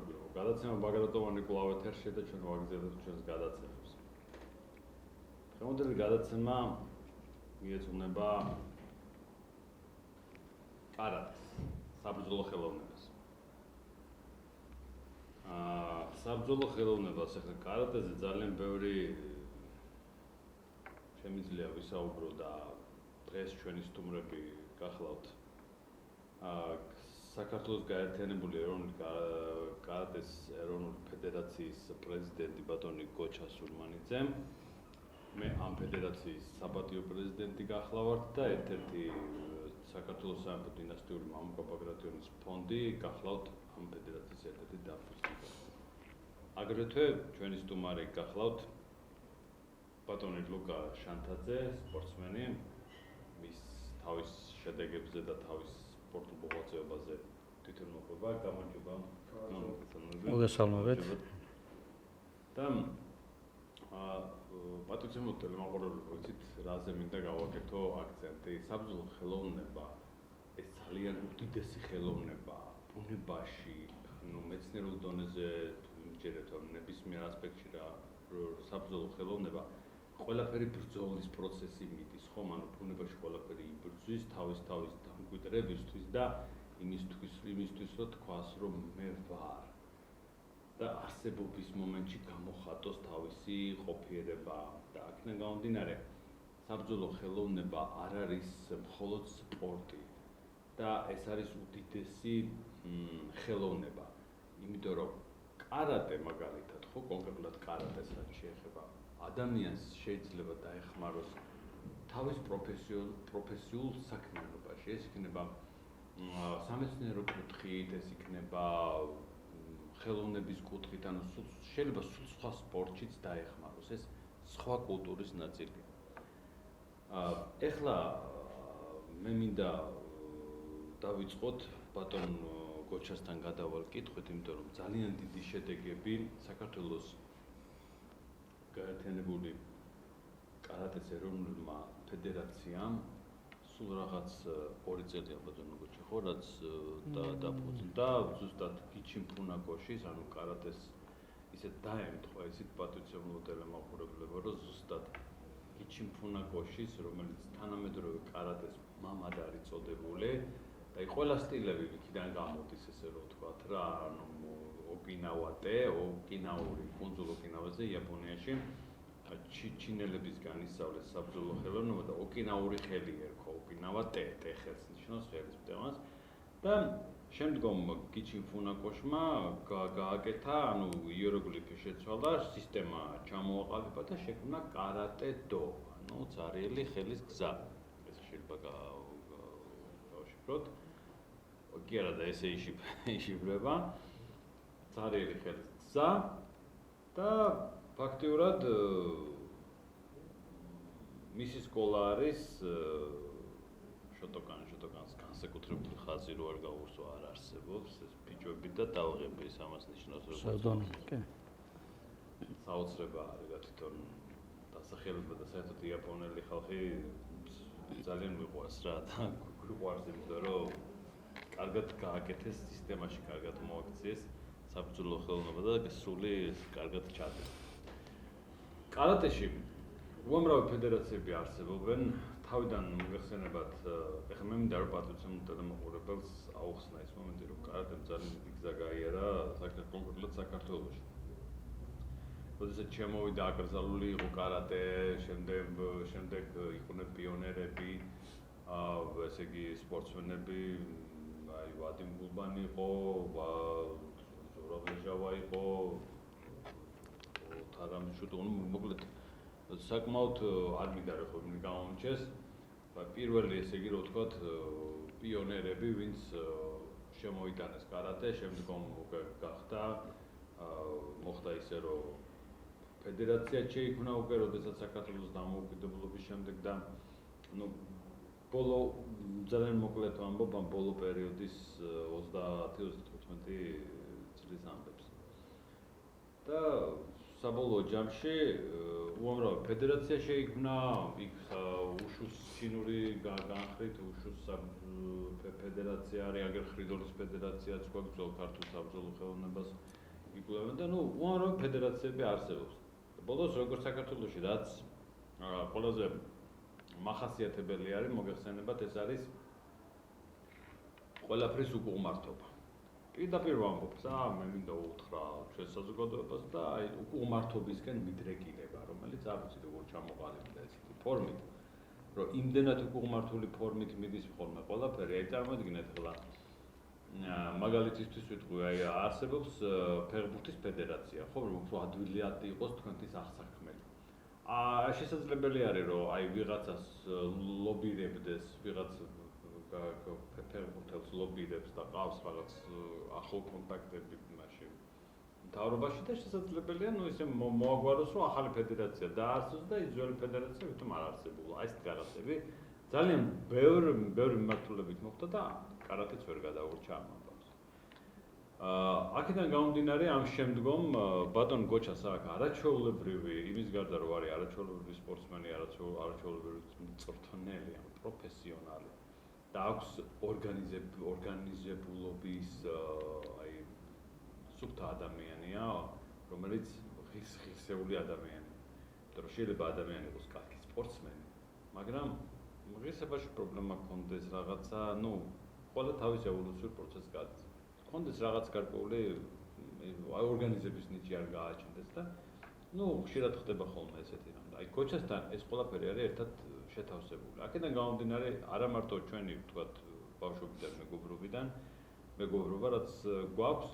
მეგობრებო, გადაცემა ბაგრატოვანი კვლავ ეთერში და ჩვენ ვაგრძელებთ ჩვენს გადაცემებს. დღევანდელი გადაცემა მიეძღვნება კარატეს, საბრძოლო ხელოვნებას. საბრძოლო ხელოვნებას ახლა კარატეზე ძალიან ბევრი შემიძლია ვისაუბრო და დღეს ჩვენი სტუმრები გახლავთ საქართველოს გაერთიანებული ეროვნული კარატეს ეროვნული ფედერაციის პრეზიდენტი ბატონი გოჩა სურმანიძე. მე ამ ფედერაციის საპატიო პრეზიდენტი გახლავართ და ერთ-ერთი საქართველოს სამეფო დინასტიური მამუკა ბაგრატიონის ფონდი გახლავთ ამ ფედერაციის ერთ-ერთი დამფუძნებელი. აგრეთვე ჩვენი სტუმარი გახლავთ ბატონი ლუკა შანთაძე, სპორტსმენი, მის თავის შედეგებზე და თავის სპორტულ მოღვაწეობაზე თვითონ მოყვება, გამარჯობა. მოგესალმებით. და პატრიცემო ტელემაყურებლები, ვიცით, რაზე მინდა გავაკეთო აქცენტი. საბრძოლო ხელოვნება ეს ძალიან უდიდესი ხელოვნება ბუნებაში, მეცნიერულ დონეზე ვიმჯერებთ ნებისმიერ ასპექტში რა საბრძოლო ხელოვნება ყველაფერი ბრძოლის პროცესი მიდის, ხომ? ანუ ბუნებაში ყველაფერი იბრძვის თავის დამკვიდრებისთვის და იმისთვის რომ თქვას, რომ მე ვარ და არსებობის მომენტში გამოხატოს თავისი ყოფიერება და აქედან გამომდინარე საბრძოლო ხელოვნება არ არის მხოლოდ სპორტი და ეს არის უდიდესი ხელოვნება, იმიტომ რომ კარატე მაგალითად, ხო, კონკრეტულად კარატეს რაც შეეხება ადამიანს შეიძლება დაეხმაროს თავის პროფესიულ საქმიანობაში. ეს იქნება სამეცნიერო კუთხით, ეს იქნება ხელოვნების კუთხით, ანუ შეიძლება სულ სხვა სპორტშიც დაეხმაროს. ეს სხვა კულტურის ნაწილია. ეხლა მე მინდა დავიწყოთ ბატონ გოჩასთან გადავალ კითხვით, იმიტომ რომ ძალიან დიდი შედეგები საქართველოს გაერთიანებული კარატეს ეროვნულმა ფედერაციამ სულ რაღაც 2 წელი ბატონო გოჩა ხო რაც დაფუძნდა ზუსტად გიჩიმ ფუნაკოშის, ანუ კარატეს ისე დაემთხვა ისეთ პატრიცემულო ტელემაყურებლებო, რომ ზუსტად გიჩიმ ფუნაკოშის, რომელიც თანამედროვე კარატეს მამად არის წოდებული და ყველა სტილები იქიდან გამოდის, ესე რომ ვთქვათ რა, ანუ ოკინაური კუნძულ ოკინავაზე იაპონიაში ჩინელების განისწავლეს საბრძოლო ხელოვნება და ოკინაური ხელი ერქვა, ოკინავა ტე ხელს ნიშნავს ხელის მტევანს და შემდგომ გიჩიმ ფუნაკოშმა გააკეთა, ანუ იეროგლიფი შეცვალა, სისტემა ჩამოაყალიბა და შექმნა კარატე დო, ანუ ცარიელი ხელის გზა. ეს შეიძლება გავშიფროთ. კი არა და ესე იშიფრება. ცარიელი ხელის გზა და ფაქტიურად მისი სკოლა არის შოტოკანს განსაკუთრებული ხაზი რო არ გაურსო არ არსებობს, ეს ბიჭები და ტალღები, ამას ნიშნავს რომ საოცრება არის რა თვითონ დასახელება და საერთოდ იაპონელი ხალხი ძალიან მიყვარს რა და გვიყვარს, იმიტომ რომ კარგად გააკეთეს სისტემაში, კარგად მოაქციეს საბრძოლო ხელოვნება და სული კარგად ჩადეს. კარატეში უამრავი ფედერაციები არსებობენ. თავიდან მოგეხსენებათ, ეხლა მე მინდა რომ პატრიცემულო ტელემაყურებელს აუხსნა ის მომენტი, რომ კარატემ ძალიან დიდი გზა გაიარა კონკრეტულად საქართველოში. როდესაც შემოვიდა აკრძალული იყო კარატე, შემდეგ იყვნენ პიონერები, ესე იგი სპორტსმენები, აი ვადიმ გულბანი იყო, ზურაბლეჟავა იყო, თარამიშუტუ, მოკლედ საკმაოდ არ მინდა რომ გამომჩეს. პირველი ესე იგი რომ ვთქვათ პიონერები, ვინც შემოიტანეს კარატე, შემდგომ უკვე გახდა მოხდა ისე რომ ფედერაცია შეიქმნა უკვე, როდესაც საქართველოს დამოუკიდებლობის შემდეგ და ბოლო ძალიან მოკლედ ვამბობ ამ ბოლო პერიოდის 30-35 წლის ამბებს. და საბოლოო ჯამში უამრავი ფედერაცია შეიქმნა, იქ უშუს ჩინური განხრით უშუს ფედერაცია არის, აგერ ხრიდოლის ფედერაციაც გვაქვს, ძველ ქართულ საბრძოლო ხელოვნებას იკვლევენ და უამრავი ფედერაციები არსებობს. ბოლოს როგორც საქართველოში რაც ყველაზე მახასიათებელი არის, მოგეხსენებათ, ეს არის ყველაფრის უკუღმართობა. პირდაპირ ვამბობ, მე მინდა უთხრა ჩვენ საზოგადოებას და აი უკუღმართობისკენ მიდრეკილება, რომელიც არ ვიცი როგორ ჩამოყალიბდა ესეთი ფორმით, რომ იმდენად უკუღმართული ფორმით მიდის ხოლმე ყველაფერი, აი წარმოიდგინეთ ხოლმე მაგალითისთვის ვიტყვი, აი არსებობს ფეხბურთის ფედერაცია, ხო, რომ უფრო ადვილად იყოს თქვენთვის აღსაქმელი. შესაძლებელი არის, რომ აი ვიღაცას ლობირებდეს, ვიღაც ფეხბურთელს ლობირებს და ყავს რაღაც ახლო კონტაქტები მაშინ მთავრობაში და შესაძლებელია, ისე მოაგვაროს, რომ ახალი ფედერაცია დაარსოს და ის ძველი ფედერაცია ვითომ არ არსებულა. აი ეს გარასები ძალიან ბევრი მიმართულებით მოხდა და კარატეც ვერ გადაურჩა ამ ამბავს. აქედან გამომდინარე, ამ შემდგომ ბატონ გოჩას აქვს არაჩვეულებრივი, იმის გარდა რომ არის არაჩვეულებრივი სპორტსმენი, არაჩვეულებრივი მწვრთნელი, პროფესიონალი და აქვს ორგანიზებულობის აი სუფთა ადამიანია, რომელიც ღირსეული ადამიანია. რომ შეიძლება ადამიანი იყოს კარგი სპორტსმენი, მაგრამ ღირსებაში პრობლემა ქონდეს რაღაცა, ყველა თავის ევოლუციურ პროცესს გადის. ქონდეს რაღაც გარკვეული ორგანიზების ნიჭი არ გააჩნდეს და ხშირად ხდება ხოლმე ესეთი რამ. აი გოჩასთან ეს ყველაფერი არის ერთად შეთავსებული. აქედან გამომდინარე, არა მარტო ჩვენი ვთქვათ ბავშვობიდან მეგობრობა, რაც გვაქვს,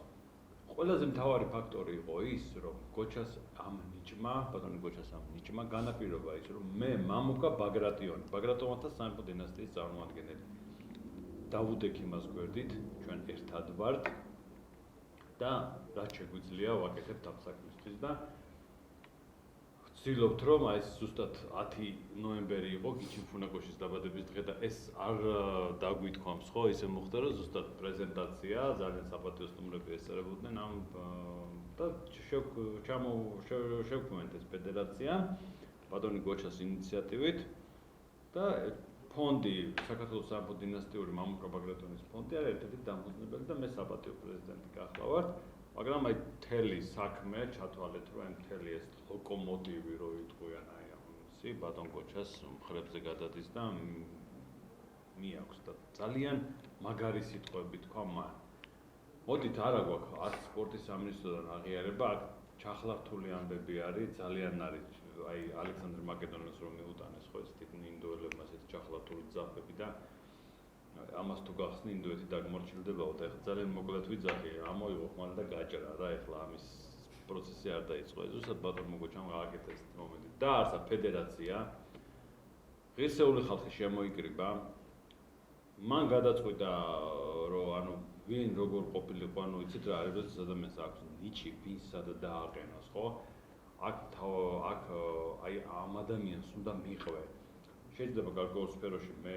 ყველაზე მთავარი ფაქტორი იყო ის, რომ გოჩას ამ ნიჭმა განაპირობა ის, რომ მე მამუკა ბაგრატიონი, ბაგრატონთა სამეფო დინასტიის წარმომადგენელი. დავუდ ექიმას გვერდით ჩვენ ერთად ვართ და რაც შეგვიძლია ვაკეთებთ ამ საქმისთვის და ვცდილობთ, რომ აი ზუსტად 10 ნოემბერი იყო გიჩინ ფუნაკოშის დაბადების დღე და ეს არ დაგვითქვამს, ხო, ისე მოხდა, რომ ზუსტად პრეზენტაცია, ძალიან საპატიო სტუმრები ესწრებოდნენ ამ და შევქმნით ეს ფედერაცია ბატონი გოჩას ინიციატივით და ფონდი, საქართველოს სამეფო დინასტიური მამუკა ბაგრატონის ფონდი არის ერთ-ერთი დამფუძნებელი და მე საპატიო პრეზიდენტი გახლავართ, მაგრამ აი მთელი საქმე ჩათვალეთ, რომ აი მთელი ეს ლოკომოტივი რო იტყვიან აი ამისი ბატონ გოჩას მხრებზე გადადის და მიაქვს და ძალიან მაგარი სიტყვები თქვა მან. მოდით არა გვაქვს არც სპორტის სამინისტროდან აღიარება, აქ ჩახლართული ამბები არის, ძალიან არის აი ალექსანდრე მაკედონელს რომ მიუტანეს ხო ეს თითქმის ინდოელებმა ესეთი ჩახლართული ძაფები და ამას თუ გახსნი ინდოეთი დაგმორჩილდებაო და ეხლა ძალიან მოკლედ ვიძახი, ამოიღო ხმალი და გაჭრა რა, ეხლა ამის პროცესი არ დაიწყო. ზუსტად ბატონმა გოჩამ გააკეთა ეს მომენტი. დაარსა ფედერაცია, ღირსეული ხალხი შემოიკრიბა. მან გადაწყვიტა, რომ ვინ როგორ ყოფილიყო, იცით რა არის, ეს ადამიანს აქვს ნიჭი, ვინ სადა დააყენოს, ხო? აქ აი ამ ადამიანს უნდა მიყვე. შეიძლება გარკვეულ სფეროში მე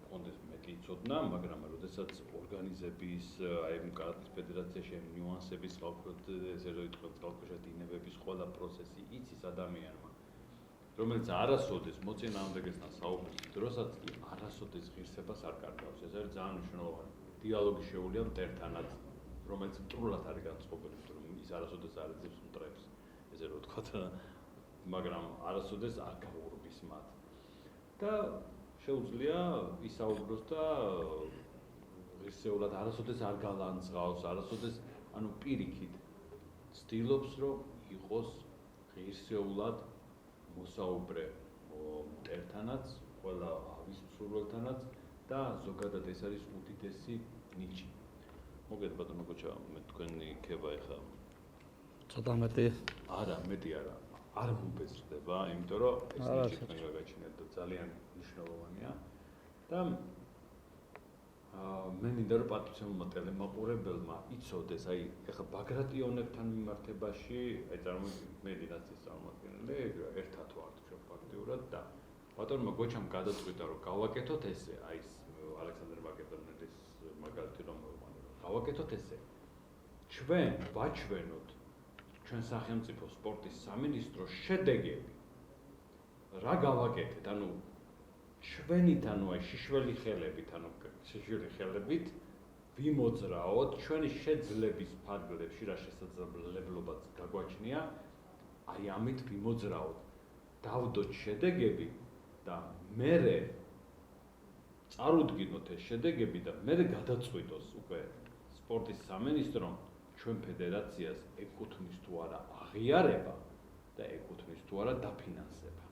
მქონდეს მეტი ცოდნა, მაგრამ როდესაც ორგანიზების, აი კარატის ფედერაციაში ნიუანსების ყავთ, ესე რომ იტყვით, წყალქვეშა დინებების ყველა პროცესი იცის ადამიანმა, რომელიც არასოდეს მოწინააღმდეგესთან საუბრობს, დროსაც კი არასოდეს ღირსებას არ კარგავს. ეს არის ძალიან მნიშვნელოვანი. დიალოგი შეუძლია მტერთანაც, რომელიც მტრულად არის განწყობილი, რომ ის არასოდეს არ ეძებს მტრებს. ესე რომ ვთქვათ, მაგრამ არასოდეს არ გაურბის მათ. და შეუძლია ისაუბროს და ღირსეულად არასოდეს არ გალანძღავს, არასოდეს პირიქით ცდილობს, რომ იყოს ღირსეულად მოსაუბრე მტერთანაც, ყველა ავის მსურველთანაც და ზოგადად ეს არის უდიდესი ნიჭი. მოგეთ ბატონო გოჩა, მე თქვენი ქება ეხა ცოტა მეტი არა, მეტი არა. არ მობეზრდება, იმიტომ რომ ეს ნიჭი თქვენ გაჩინეთ და ძალიან მნიშვნელოვანია. და მე მინდა რომ პატრიციულმა ტელემაყურებელმა იცოდეს, აი ეხლა ბაგრატიონებთან მიმართებაში, აი მე დინასტიის წარმომადგენელი, ერთად ვართ ჩვენ ფაქტიურად და ბატონმა გოჩამ გადაწყვიტა, რომ გავაკეთოთ ესე, აი ეს ალექსანდრე მაკედონელის მაგალითი რომ გავაკეთოთ ესე. ჩვენ ვაჩვენოთ ჩვენ სახელმწიფო სპორტის სამინისტროს შედეგები. რა გავაკეთეთ? ჩვენით, აი შიშველი ხელებით, ვიმოძრაოთ ჩვენი შეძლების ფარგლებში რა შესაძლებლობაც გაგვაჩნია აი ამით ვიმოძრაოთ დავდოთ შედეგები და მერე წარუდგინოთ ეს შედეგები და მერე გადაწყვიტოს უკვე სპორტის სამინისტრომ ჩვენ ფედერაციას ეკუთვნის თუ არა აღიარება და ეკუთვნის თუ არა დაფინანსება.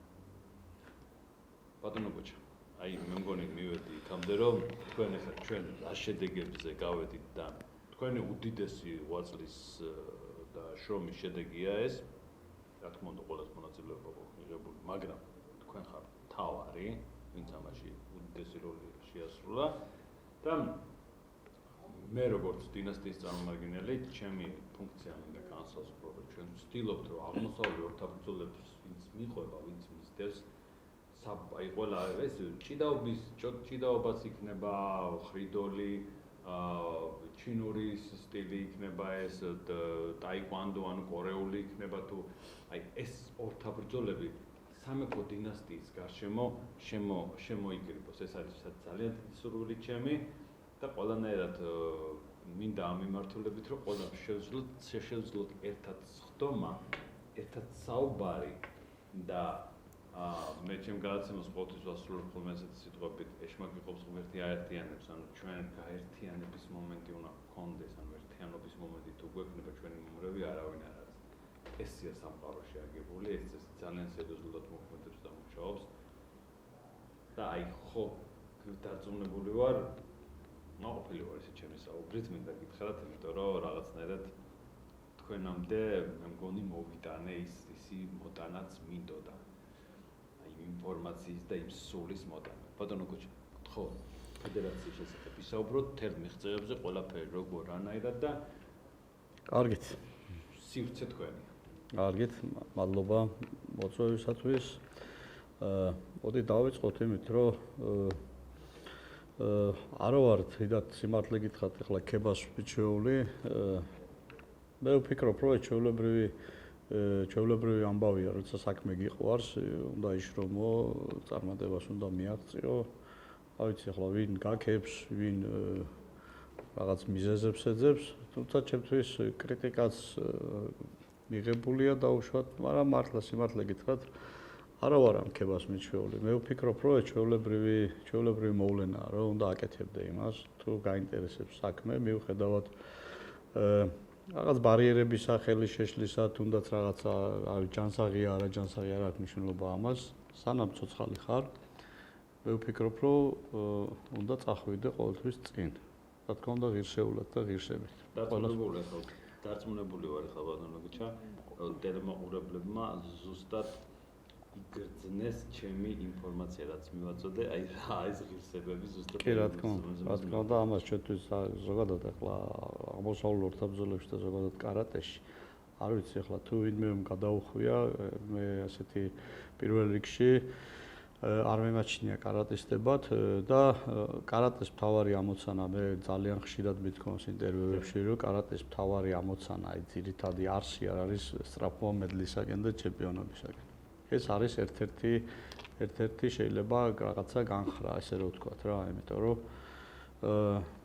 ბატონო გოჩა, აი მე მგონი მივედი იქამდე რომ თქვენ ახლა ჩვენ რა შედეგებზე გავედით და თქვენი უდიდესი ღვაწლის და შრომის შედეგია ეს. რა თქმა უნდა ყველას მონაწილეობა გვაქვს მიღებული, მაგრამ თქვენ ხართ თავარი, ვინც ამაში უდიდესი როლი შეასრულა და მე როგორც დინასტიის წარმომადგენელი, ჩემი ფუნქცია მინდა განსაზღვრო, რომ ჩვენ ვცდილობთ, რომ აღმოსავლური ორთაბრძოლებს ვინც მიყვება, ვინც მისდევს, აი ყველა ეს ჭიდაობას იქნება, ხრიდოლი, ჩინური სტილი იქნება ეს, ტაიკვანდო, ანუ კორეული იქნება თუ აი ეს ორთაბრძოლები სამეფო დინასტიის გარშემო შემოიკრიბოს. ეს არის ძალიან დიდი სურვილი ჩემი. და ყველანაირად მინდა ამ მიმართულებით რომ ყველამ შევძლოთ ერთად სხდომა, ერთად საუბარი და მე ჩემ გადაცემას ყოველთვის ვასრულებ ხოლმე ესეთი სიტყვებით ეშმაკიღობს ღმერთი აერთიანებს, ანუ ჩვენ გაერთიანების მომენტი უნდა გქონდეს, ანუ ერთიანობის მომენტი თუ გვექნება ჩვენი მომრევი არავინ არ არის. ესია სამყაროში აგებული, ეს ძალიან სერიოზულად მოქმედებს და მუშაობს და აი ხო დარწმუნებული ვარ ყოფილი ვარ ესე ჩემი საუბრით, მინდა გითხრათ, იმიტომ რომ რაღაცნაირად თქვენამდე მე მგონი მოვიტანე ისი მოტანაც მინდოდა. აი ინფორმაციის და იმ სულის მოტანა. ბატონო გოჩა, ხო, ფედერაციის შესახებ ვისაუბროთ, თერთ მიღწევებზე ყველაფერი როგორ რანაირად და კარგით. სივრცე თქვენი. კარგით, მადლობა მოწვევისათვის. მოდი დავიწყოთ იმით, რომ არა ვარ თვითონ სიმართლე გითხრათ, ახლა ქებას ვიჩვეული. მე ვფიქრობ, რომ ჩვეულებრივი ამბავია, როცა საქმე გიყვარს, უნდა იშრომო, წარმატებას უნდა მიაღწიო. რა ვიცი, ახლა ვინ გაქებს, ვინ რაღაც მიზეზებს ეძებს, თუმცა ჩემთვის კრიტიკაც მიღებულია დაუშვათ, მაგრამ მართლა სიმართლე გითხრათ, არა ვარ ამ ქებას მიჩვეული. მე ვფიქრობ, რომ ჩვეულებრივი მოვლენაა, რომ უნდა აკეთებდე იმას, თუ გაინტერესებს საქმე, მიუხედავად რაღაც ბარიერების სახელი შეშლისა, თუნდაც რაღაცა, ჯანსაღია, არა ჯანსაღია, არ აქვს მნიშვნელობა ამას, სანამ ცოცხალი ხარ, მე ვფიქრობ, რომ უნდა წახვიდე ყოველთვის წინ. რა თქმა უნდა, ღირსეულად და ღირსებით. დარწმუნებული ვარ ახლა ბატონო გოჩა, ტელემოყურებლებმა ზუსტად იგრძნეს ჩემი ინფორმაცია, რაც მივაწოდე, აი რა ეს ღირსებები ზუსტად. კი, რა თქმა უნდა, ამას ჩვენთვის ზოგადად ახლა აღმოსავლურ ორთაბრძოლებში და ზოგადად კარატეში არ ვიცი ახლა თუ ვინმე გადაუხვია, მე ასეთი პირველ რიგში არ მემაჩნია კარატისტებად და კარატეს მთავარი ამოცანა, მე ძალიან ხშირად მithქვამს ინტერვიუებში, რომ კარატეს მთავარი ამოცანა, აი ძირითადი არსი არ არის სწრაფვა მედლისაკენ და ჩემპიონობისაკენ. ეს არის ერთ-ერთი შეიძლება რაღაცა განხრა, ესე რომ ვთქვათ რა, იმიტომ რომ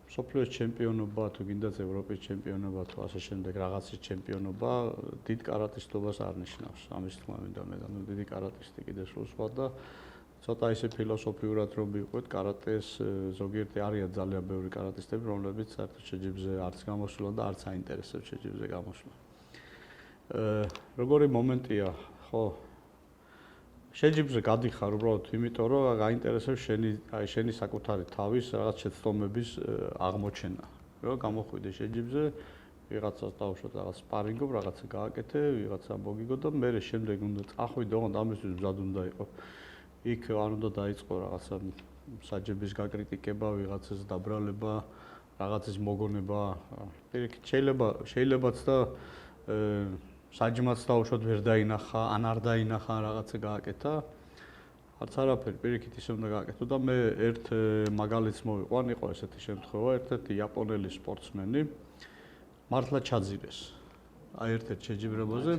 მსოფლიოს ჩემპიონობა თუ გინდათ ევროპის ჩემპიონობა თუ ასე შემდეგ რაღაცის ჩემპიონობა დიდ კარატისტობას არ ნიშნავს. ამის თქმა მინდა მე და დიდი კარატისტი კიდე სულ სხვა და ცოტა ისე ფილოსოფიურად რომ ვიყვეთ კარატეს ზოგიერთი არიან ძალიან ბევრი კარატისტები, რომლებიც საერთოდ შეჯიბრზე არც გამოსულა და არც აინტერესებს შეჯიბრზე გამოსვლა. როგორი მომენტია, ხო შეჯიბრზე გადიხარ უბრალოდ იმიტომ რომ გაინტერესებს შენი საკუთარი თავის რაღაც შეცდომების აღმოჩენა. რომ გამოხვიდე შეჯიბრზე, ვიღაცას დავუშვათ რაღაც სპარინგობ, რაღაცა გააკეთე, ვიღაცა მოგიგო და მე შემდეგ უნდა წახვიდე, ოღონდ ამისთვის მზად უნდა იყო. იქ არ უნდა დაიწყო რაღაცა საჯების გაკრიტიკება, ვიღაცას დაბრალება, რაღაცის მოგონება. პირიქით შეიძლებაც და საჯმაც დავუშვათ ვერ დაინახა, ან არ დაინახა რაღაცა გააკეთა. არც არაფერი, პირიქით ისე უნდა გააკეთო და მე ერთ მაგალითს მოვიყვან, იყო ესეთი შემთხვევა, ერთ-ერთი იაპონელი სპორტსმენი მართლა ჩაძირეს. აი ერთ-ერთ შეჯიბრებაზე.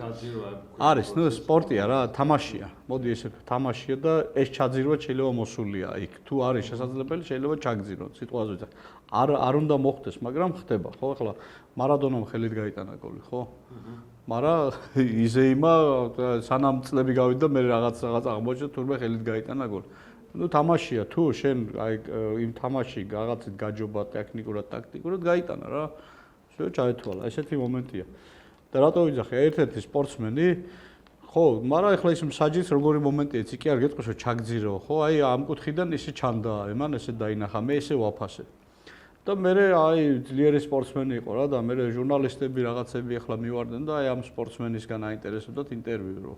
არის, ნუ სპორტია რა, თამაშია. მოდი ესე თამაშია და ეს ჩაძირვა შეიძლება მოსულია იქ. თუ არის შესაძლებელი, შეიძლება ჩაგძიროთ, სიტყვაზე ვიტყვი. არ უნდა მოხდეს, მაგრამ ხდება, ხო? ახლა მარადონამ ხელით გაიტანა გოლი, ხო? მაგრამ იზეიმა სანამ წლები გავიდა, მე რაღაც აღმოჩნდა, თურმე ხელით გაიტანა გოლი. ნუ თამაშია, თუ შენ აი იმ თამაში რაღაცით გაჯობა ტექნიკურად, ტაქტიკურად გაიტანა რა. всё ჩაეთვალა, ესეთი მომენტია. და რატო ვიძახე, ერთ-ერთი სპორტსმენი, ხო, მაგრამ ახლა ის მსაჯის როგორი მომენტია, იცი კი არ გეტყვის რომ ჩაგძირო, ხო? აი ამ კუთხიდან ისე ჩანდა, მან ესე დაინახა, მე ესე ვაფასე. და მე აი ძლიერი სპორტსმენი იყო რა და მე ჟურნალისტები რაღაცები ახლა მივარდნენ და აი ამ სპორტსმენისგან აინტერესებდათ ინტერვიუ რომ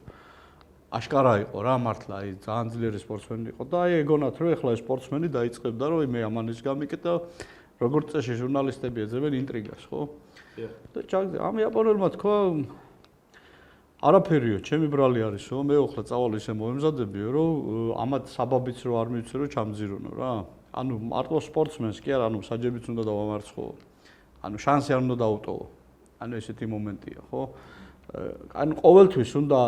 აშკარა იყო რა მართლა აი ძალიან ძლიერი სპორტსმენი იყო და აი ეგონათ რომ ახლა ეს სპორტსმენი დაიწყებდა რომ მე ამანის გამიკეთ და როგორც წესი ჟურნალისტები ეძებენ ინტრიგას ხო? და ჩაგდე ამ იაპონელმა თქვა არაფერიო, ჩემი ბრალი არისო, მე ახლა წავალ ისე მომემზადებიო რომ ამათ საბაბიც რო არ მივცე რომ ჩამძირონო რა. ანუ მარტო სპორტსმენს კი არა, ანუ საჯებიც უნდა დავამარცხო. ანუ შანსი არ უნდა დაუტოვო. ანუ ესეთი მომენტია, ხო? ანუ ყოველთვის უნდა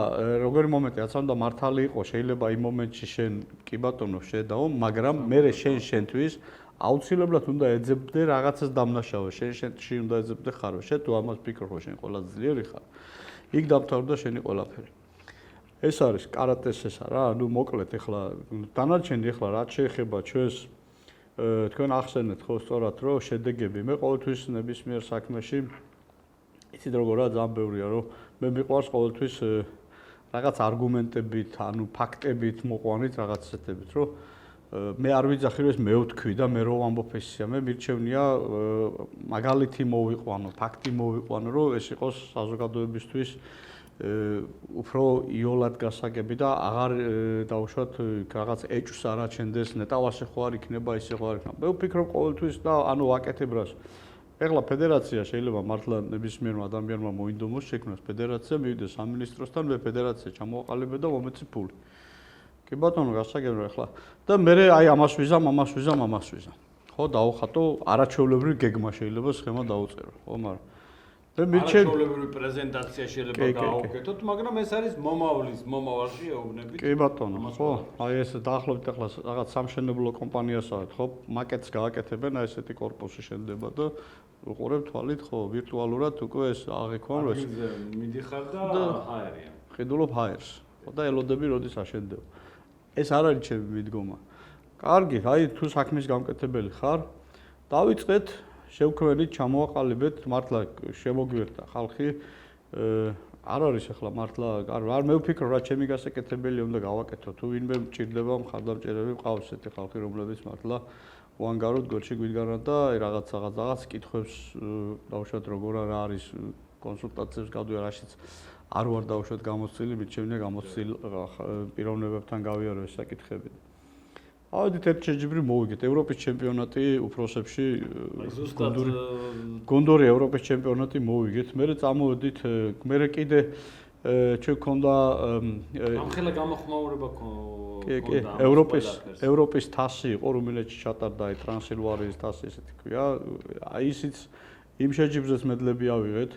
როგორი მომენტია, რაც უნდა მართალი იყოს, შეიძლება იმ მომენტში შენ კი ბატონო შედაო, მაგრამ მე შენთვის აუცილებლად უნდა ეძებდე რაღაცას დამნაშავე, შენში უნდა ეძებდე ხარო. შენ თუ ამას ფიქრობ, შენ ყველა ძლიერი ხარ. იქ დამთავრდა შენი ყველაფერი. ეს არის კარატეს ესა რა, ანუ მოკლედ ეხლა დანარჩენი ეხლა რაც შეეხება ჩვენს თქვენ ახსენეთ ხო სწორად რომ შედეგები მე ყოველთვის ნებისმიერ საქმეში იცით როგორა ძალიან ბევრია რომ მე მიყვარს ყოველთვის რაღაც არგუმენტებით ანუ ფაქტებით მოყვანით რაღაც ესეთებით რომ მე არ ვიძახი რომ ეს მე ვთქვი და მე რო ვამბობ ესია მე მირჩევნია მაგალითი მოვიყვანო ფაქტი მოვიყვანო რომ ეს იყოს საზოგადოებისთვის უფრო იოლად გასაგები და აღარ დავუშვათ რაღაც ეჭვს არ აჩენდეს ნეტავასე ხო არ იქნება ისე ხო არ იქნება მე ვფიქრობ ყოველთვის და ანუ ვაკეთებ რას ეხლა ფედერაცია შეიძლება მართლა ნებისმიერმა ადამიანმა მოინდომოს შექმნას ფედერაცია მივიდეს სამინისტროსთან მე ფედერაცია ჩამოვაყალიბე და მომეცი ფული კი ბატონო გასაგებია ეხლა და მე აი ამას ვიზამ ხო დავხატო არაჩვეულებრივი გეგმა შეიძლება სქემა დაუწერო ხო მაგრამ არაჩვეულებრივი პრეზენტაცია შეიძლება გააუკეთოთ მაგრამ ეს არის მომავალში ეუბნებით კი ბატონო ხო აი ეს დაახლოებით ახლა რაღაც სამშენებლო კომპანიასაა ხო მაკეტს გააკეთებენ აი ესეთი корпуსი შენდება და უყურებ თვალით ხო ვირტუალურად უკვე ეს აღიქვან რომ მიდიხარ და ჰაერია ყიდულობ ჰაერს ხო და ელოდები როდის აშენდება ეს არ არის ჩემი მიდგომა კარგი აი თუ საქმის გამკეთებელი ხარ დავიწყეთ შევქმნით ჩამოვაყალიბეთ მართლა შემოგვიერთა ხალხი არ არის ახლა მართლა არ მე ვფიქრობ რა ჩემი გასაკეთებელი უნდა გავაკეთო თუ ვინმე მჭირდება მხარდამჭერები ყავს ესეთი ხალხი რომლებიც მართლა უანგაროდ გორში გვიდგანან და რაღაც კითხვებს დავუშვათ როგორ რა არის კონსულტაციებს გავდივარ რაშიც არ ვარ დავუშვათ გამოცილი მიჩვენე გამოცილ პიროვნებებთან გავიარო ეს საკითხები ავედით ერთ შეჯიბრი მოვიგეთ ევროპის ჩემპიონატი უფროსებში გუნდური ევროპის ჩემპიონატი მოვიგეთ მე წამოვედით მე კიდე ჩვენ გქონდა ამხელა გამოხმაურება გქონდა ევროპის თასი იყო რუმინეთში ჩატარდა აი ტრანსილვანიის თასი ესეთი ქვია აი ისიც იმ შეჯიბრზეც მედლები ავიღეთ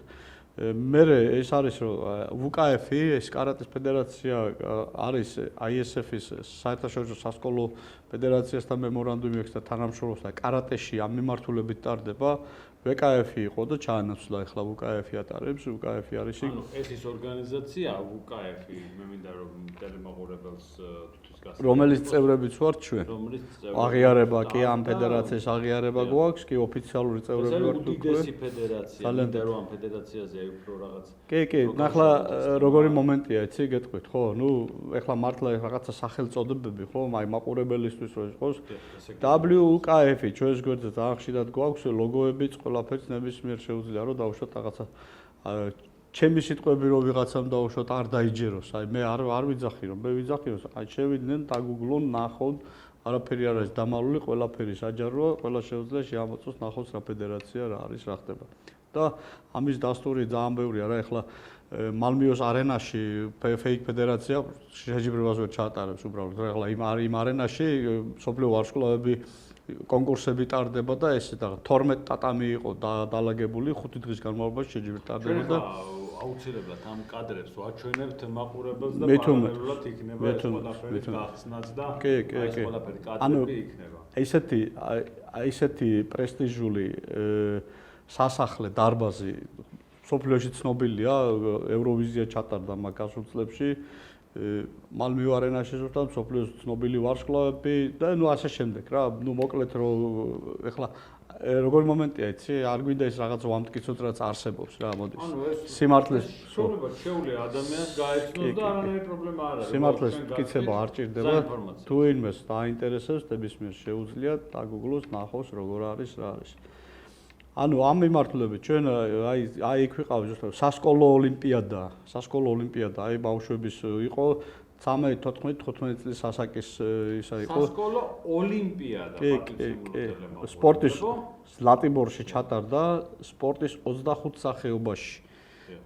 მე ეს არის რომ ვუკაეფი ეს კარატეს ფედერაცია არის ISF-ის საერთაშორისო სასკოლო ფედერაციასთან მემორანდუმი აქვს და თანამშრომლობს და კარატეში ამ მიმართულებით ტარდება ვკაეფი იყო და ჩაანაცვლა ახლა ვკაეფი ატარებს ვკაეფი არის ანუ ეს ის ორგანიზაცია ვკაეფი მე მინდა რომ ტელემაყურებელს თვითონ გასაგებია რომელიც წევრებიც ვართ ჩვენ აღიარება კი ამ ფედერაციის აღიარება გვაქვს კი ოფიციალური წევრები ვართ უკვე უდიდესი ფედერაცია მინდა რომ ამ ფედერაციაზე აი უფრო რაღაც კი ნახლა როგორი მომენტია იცი გეტყვით ხო ნუ ეხლა მართლა რაღაცა სახელწოდებები ხო აი მაყურებელისთვის რო იყოს WKF ჩვენს გვერდზე ძალიან ხშირად გვაქვს ლოგოებიც ყველაფერს ნებისმიერ შეუძლია რომ დავუშვათ რაღაცა ჩემი სიტყვები რომ ვიღაცამ დავუშვათ არ დაიჯეროს აი მე არ ვიძახი რომ მე ვიძახი რომ აი შევიდნენ დაგუგლონ ნახონ არაფერი არ არის დამალული ყველაფერი საჯაროა ყველა შეუძლია შეამოწოს ნახოს რა ფედერაცია რა არის რა ხდება და ამის დასტური ძალიან ბევრია რა ეხლა მალმიოს არენაში ფეიქ ფედერაცია შეჯიბრებას ვერ ჩაატარებს უბრალოდ რა ეხლა იმ არენაში სოფლიო ვარსკვლავები კონკურსები ტარდება და ესე და 12 ტატამი იყო დაალაგებული 5 დღის განმავლობაში შეჯიბრი ტარდება და აუცილებლად ამ კადრებს ვაჩვენებთ მაყურებელს და პარალელურად იქნება ეს ყველაფერი გახსნაც და ეს ყველაფერი კადრები იქნება. ესეთი პრესტიჟული სასახლე დარბაზი სოფლიოში ცნობილია, ევროვიზია ჩატარდა მაგ გასულ წლებში. მალმიო არენაში ზუსტად სოფლიოს ცნობილი ვარსკვლავები და ასე შემდეგ რა. მოკლედ რომ ეხლა როგორი მომენტია იცი? არ გვინდა ის რაღაც ვამტკიცოთ რაც არსებობს რა, მოდის. სიმართლეს შოულებად შეუძლია ადამიანს გაეცნოს და არანაირი პრობლემა არ არის. სიმართლეს მტკიცება არ ჭირდება. თუ ვინმეს დაინტერესებს, ნებისმიერ შეუძლია დაგუგლოს, ნახოს როგორ არის, რა არის. ანუ ამ მიმართულებით ჩვენ აი იქ ვიყავით ზუსტად სასკოლო ოლიმპიადა, აი ბავშვების იყო 13-14 წლის ასაკის ისა იყო. სასკოლო ოლიმპიადა სპორტის ლატიბორში ჩატარდა სპორტის 25 სახეობაში.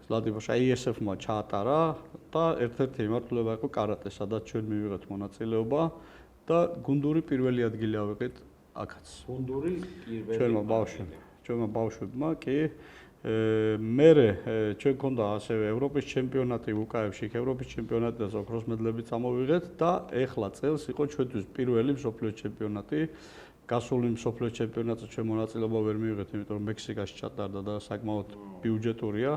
ლატიბორში ISF-მა ჩაატარა და ერთ-ერთი მიმართულება იყო კარატე, სადაც ჩვენ მივიღეთ მონაწილეობა და გუნდური პირველი ადგილი ავიღეთ აქაც. გუნდური პირველი ჩვენმა ბავშვებმა კი მერე ჩვენ გქონდა ასევე ევროპის ჩემპიონატი უკაებში, ევროპის ჩემპიონატი და ოქროს მედლები წამოვიღეთ და ეხლა წელს იყო ჩვენთვის პირველი მსოფლიო ჩემპიონატი. გასული მსოფლიო ჩემპიონატზე ჩვენ მონაწილეობა ვერ მივიღეთ, იმიტომ რომ მექსიკაში ჩატარდა და საკმაოდ ბიუჯეტურია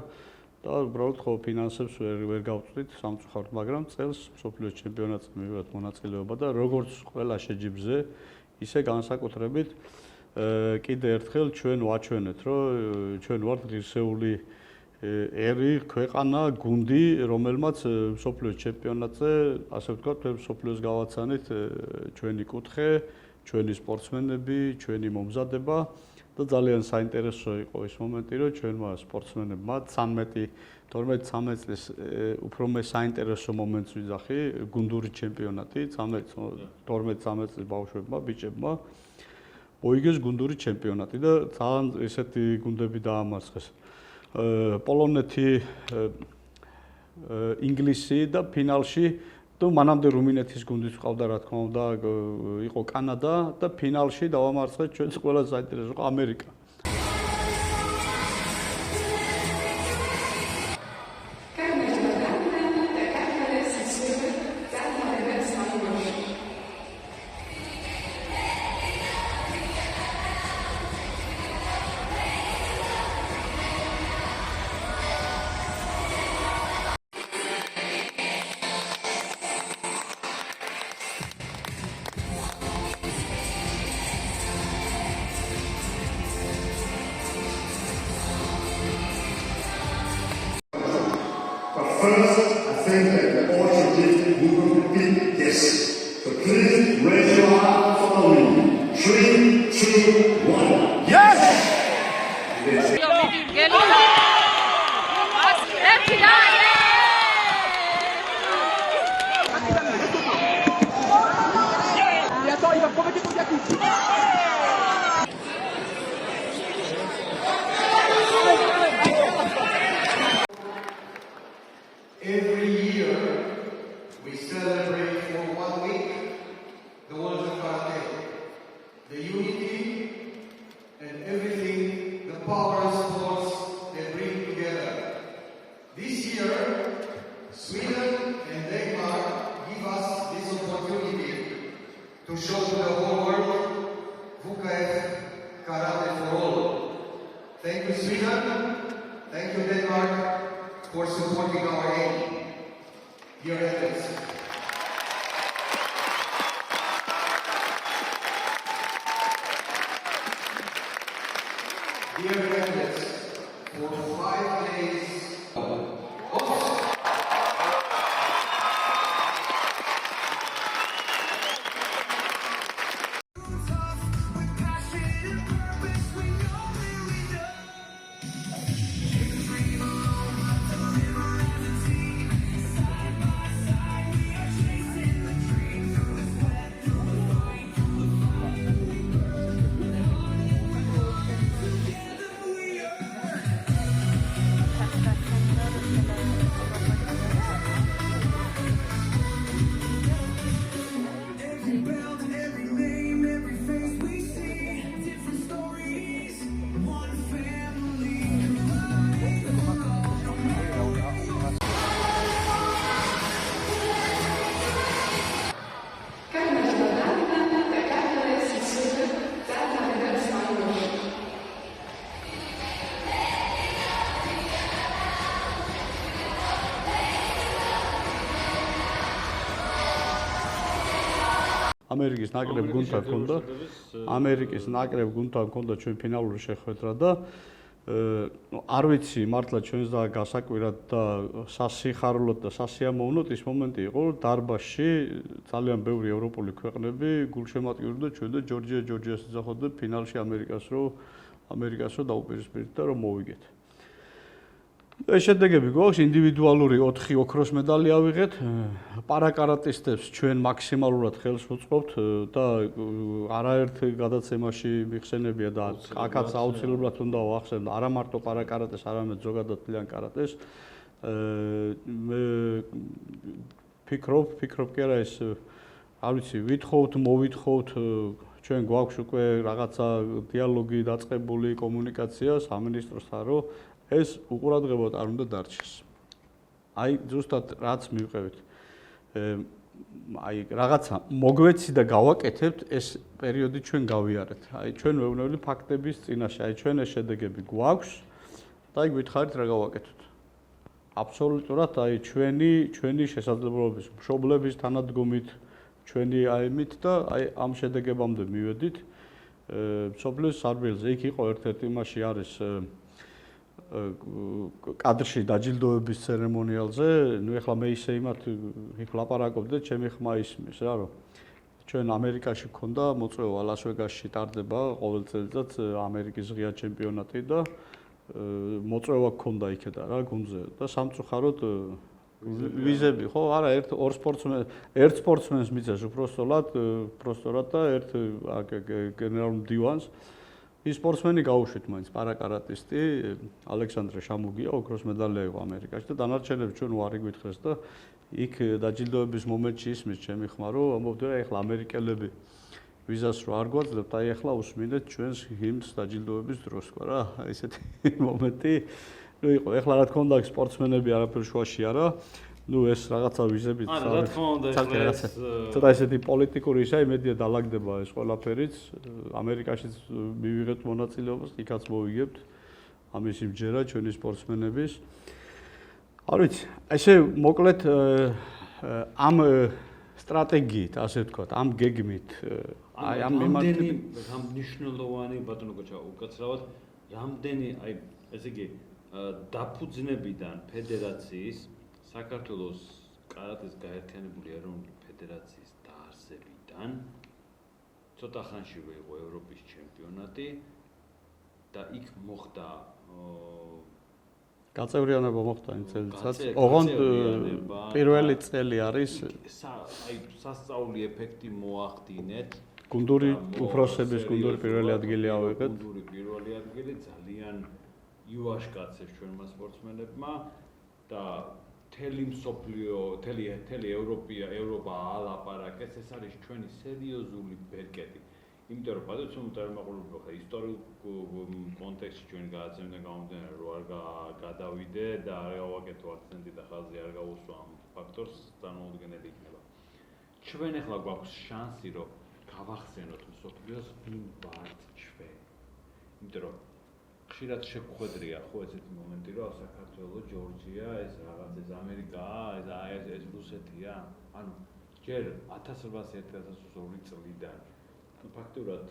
და უბრალოდ ხო ფინანსებს ვერ გავწვდით სამწუხაროდ, მაგრამ წელს მსოფლიო ჩემპიონატზე მივიღეთ მონაწილეობა და როგორც ყველა შეჯიბრზე, ისე განსაკუთრებით კიდე ერთხელ ჩვენ ვაჩვენეთ, რომ ჩვენ ვართ ღირსეული ერი ქვეყანა, გუნდი, რომელმაც მსოფლიო ჩემპიონატზე, ასე ვთქვათ, მსოფლიოს გავაცანით ჩვენი კუთხე, ჩვენი სპორტსმენები, ჩვენი მომზადება და ძალიან საინტერესო იყო ის მომენტი, რომ ჩვენმა სპორტსმენებმა 12-13 წლის უფრო მე საინტერესო მომენტს ვიძახი, გუნდური ჩემპიონატი, 12-13 წლის ბავშვებმა, ბიჭებმა მოიგეს გუნდური ჩემპიონატი და ძალიან ესეთი გუნდები დაამარცხეს. პოლონეთი, ინგლისი და ფინალში და მანამდე რუმინეთის გუნდიც ყავდა, რა თქმა უნდა, იყო კანადა და ფინალში დავამარცხეთ ჩვენს ყველაზე საინტერესო იყო ამერიკა. First, I think that the order we will repeat this. So please raise your hand for me. 3, 2, 1. Yes! Every year, we celebrate for 1 week the World of Karate, the unity and everything, the power of sports they bring together. This year, Sweden and Denmark give us this opportunity to show to the whole world VUKF Karate for all. Thank you, Sweden. Thank you, Denmark, for supporting our aim. Dear athletes, for 5 days, ამერიკის ნაკრებ გუნდთან ჰქონდა. ამერიკის ნაკრებ გუნდთან ჰქონდა ჩვენ ფინალური შეხვედრა და არ ვიცი მართლა ჩვენს და გასაკვირად და სასიხარულოდ და სასიამოვნოდ ის მომენტი იყო დარბაზში ძალიან ბევრი ევროპული ქვეყნები გულშემატკივრი და ჩვენ და ჯორჯიას ეძახოდა ფინალში ამერიკას რო დაუპირისპირდით და რომ მოვიგეთ. ეს შედეგები გვაქვს ინდივიდუალური 4 ოქროს медаლი ავიღეთ. პარაკარატისტებს ჩვენ მაქსიმალურად ხელს ვუწყობთ და არაერთ გადაცემაში მიხსენებია და აქაც აუცილებლად უნდა ვახსენო არა მარტო პარაკარატეს, არამედ ზოგადად თლიან კარატეს. მე ფიქრობ კი არა ეს არ ვიცი, ვითხოვთ, მოვითხოვთ ჩვენ გვაქვს უკვე რაღაცა დიალოგი დაწყებული კომუნიკაცია სამინისტროსთან რომ ეს უყურადღებოდ არ უნდა დარჩეს. აი ზუსტად რაც მივყევით. აი რაღაცა მოგვეცი და გავაკეთებთ ეს პერიოდი ჩვენ გავიარეთ. აი ჩვენ ვეუბნები ფაქტების წინაშე, აი ჩვენ ეს შედეგები გვაქვს და აი გითხარით რა გავაკეთოთ. აბსოლუტურად აი ჩვენი შესაძლებლობების, მშობლების თანადგომით, ჩვენი აიმით და აი ამ შედეგებამდე მივედით. მსოფლიოს სარბიელზე იქ იყო ერთ-ერთი იმაში არის კადრში დაჯილდოების ცერემონიალზე, ნუ ეხლა მე ისე იმათ იქ ლაპარაკობდი და ჩემი ხმა ისმის რა რომ ჩვენ ამერიკაში გქონდა მოწვევა ლას-ვეგასში ტარდება ყოველ წელიწად ამერიკის ღია ჩემპიონატი და მოწვევა გქონდა იქედა რა გუნდზე და სამწუხაროდ ვიზები ხო არა ერთ სპორტსმენს მიწეს უბრალოდ და ერთ გენერალურ მდივანს ის სპორტსმენი გაუშვით მაინც პარაკარატისტი ალექსანდრე შამუგია ოქროს медаლი აიღო ამერიკაში და დანარჩენები ჩვენ უარი გვითხრეს და იქ დაჯილდოების მომენტში ისმის ჩემი ხმა რომ ამბობდი რა ეხლა ამერიკელები ვიზას რო არ გვაძლევთ აი ეხლა უსმინეთ ჩვენს ჰიმნს დაჯილდოების დროს თქვა რა ესეთი მომენტი ნუ იყო ეხლა რა თქმა უნდა სპორტსმენები არაფერ შუაში არა ნუ ეს რაღაცა ვიზები რა თქმა უნდა ცოტა ესეთი პოლიტიკური ისა იმედია დაალაგდება ეს ყველაფერიც ამერიკაშიც მივიღებთ მონაწილეობას იქაც მოვიგებთ ამის იმჯერა ჩვენი სპორტსმენების არ ვიცი ესე მოკლედ ამ სტრატეგიით ასე ვთქვათ ამ გეგმით აი ამ მიმართებით ამ მნიშვნელოვანი ბატონო კოჩა უკაცრავად რამდენი აი ესე იგი დაფუძნებიდან ფედერაციის საქართველოს კარატეს გაერთიანებული ეროვნული ფედერაციის დაარსებიდან ცოტა ხანშივე იყო ევროპის ჩემპიონატი და იქ მოხდა გაწევრიანება მოხდა იმ წელიწადს. ოღონდ პირველი წელი არის აი სასწაული ეფექტი მოახდინეთ. გუნდური უფროსების გუნდური პირველი ადგილი ავიღეთ. გუნდური პირველი ადგილი ძალიან იუაშკაცებს ჩვენმა სპორტსმენებმა და თელი მსოფლიო, თელი ევროპა ალაპარაკეს, ეს არის ჩვენი სერიოზული ბერკეტი. იმიტომ რომ პატივცემულოდ არ მაყურებელია ხა ისტორიულ კონტექსტში ჩვენი გადაცემიდან გამომდინარე რომ არ გადავიდე და არ გავაკეთო აქცენტი და ხაზი არ გავუსვა ამ ფაქტორს წარმოუდგენელი იქნება. ჩვენ ახლა გვაქვს შანსი რომ გავახსენოთ მსოფლიოს ვინ ვართ ჩვენ. იმიტომ რომ ხშირად შეგვხვედრია ხო ესეთი მომენტი რომ საქართველოს, ჯორჯია, ეს რაღაც ეს ამერიკაა, ეს რუსეთია. ანუ ჯერ 1801-1802 წლიდან ფაქტურად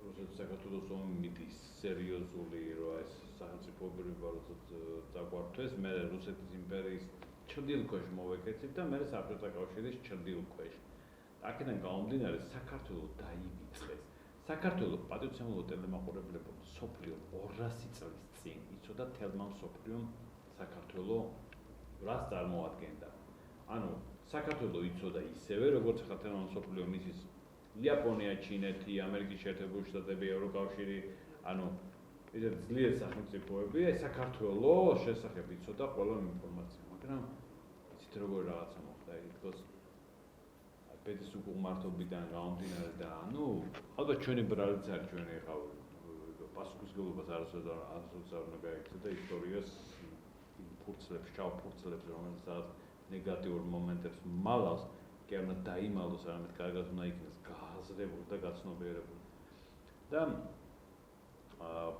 რუსეთის საქართველოს ომი მიდის სერიოზული რომ ეს სახელმწიფოებრივი ბრძოლა დაგვართვეს, მე რუსეთის იმპერიის ჩრდილქვეშ მოვეკეცით და მე საბჭოთა კავშირის ჩრდილქვეშ. აქედან გამომდინარე საქართველოს დაივიწყეს. საქართველოს პატივცემულოდ ტელემაყურებლებო სოფლიო 200 წლის წინ იცოდა თელმა სოფლიომ საქართველოს რას წარმოადგენდა. ანუ საქართველოს იცოდა ისევე როგორც ახლა თელმა სოფლიომ იცის იაპონია, ჩინეთი, ამერიკის შეერთებული შტატები, ევროკავშირი, ანუ ესეთ ძლიერ სახელმწიფოები, საქართველოს შესახებ იცოდა ყველა ინფორმაცია, მაგრამ იცით როგორ რაღაცა მოხდა იქ ბედის უკმართობიდან გამომდინარე და ანუ ალბათ ჩვენი ბრალიც არის ჩვენი ხა პასუხისმგებლობას არასოდეს არ უნდა გაიქცეთ და ისტორიას ფურცლებს, ჩავფურცლებს რომელსაც ნეგატიურ მომენტებს მალავს კი არ უნდა დაიმალოს, არამედ კარგად უნდა იქნეს გააზრებული და გაცნობიერებული. და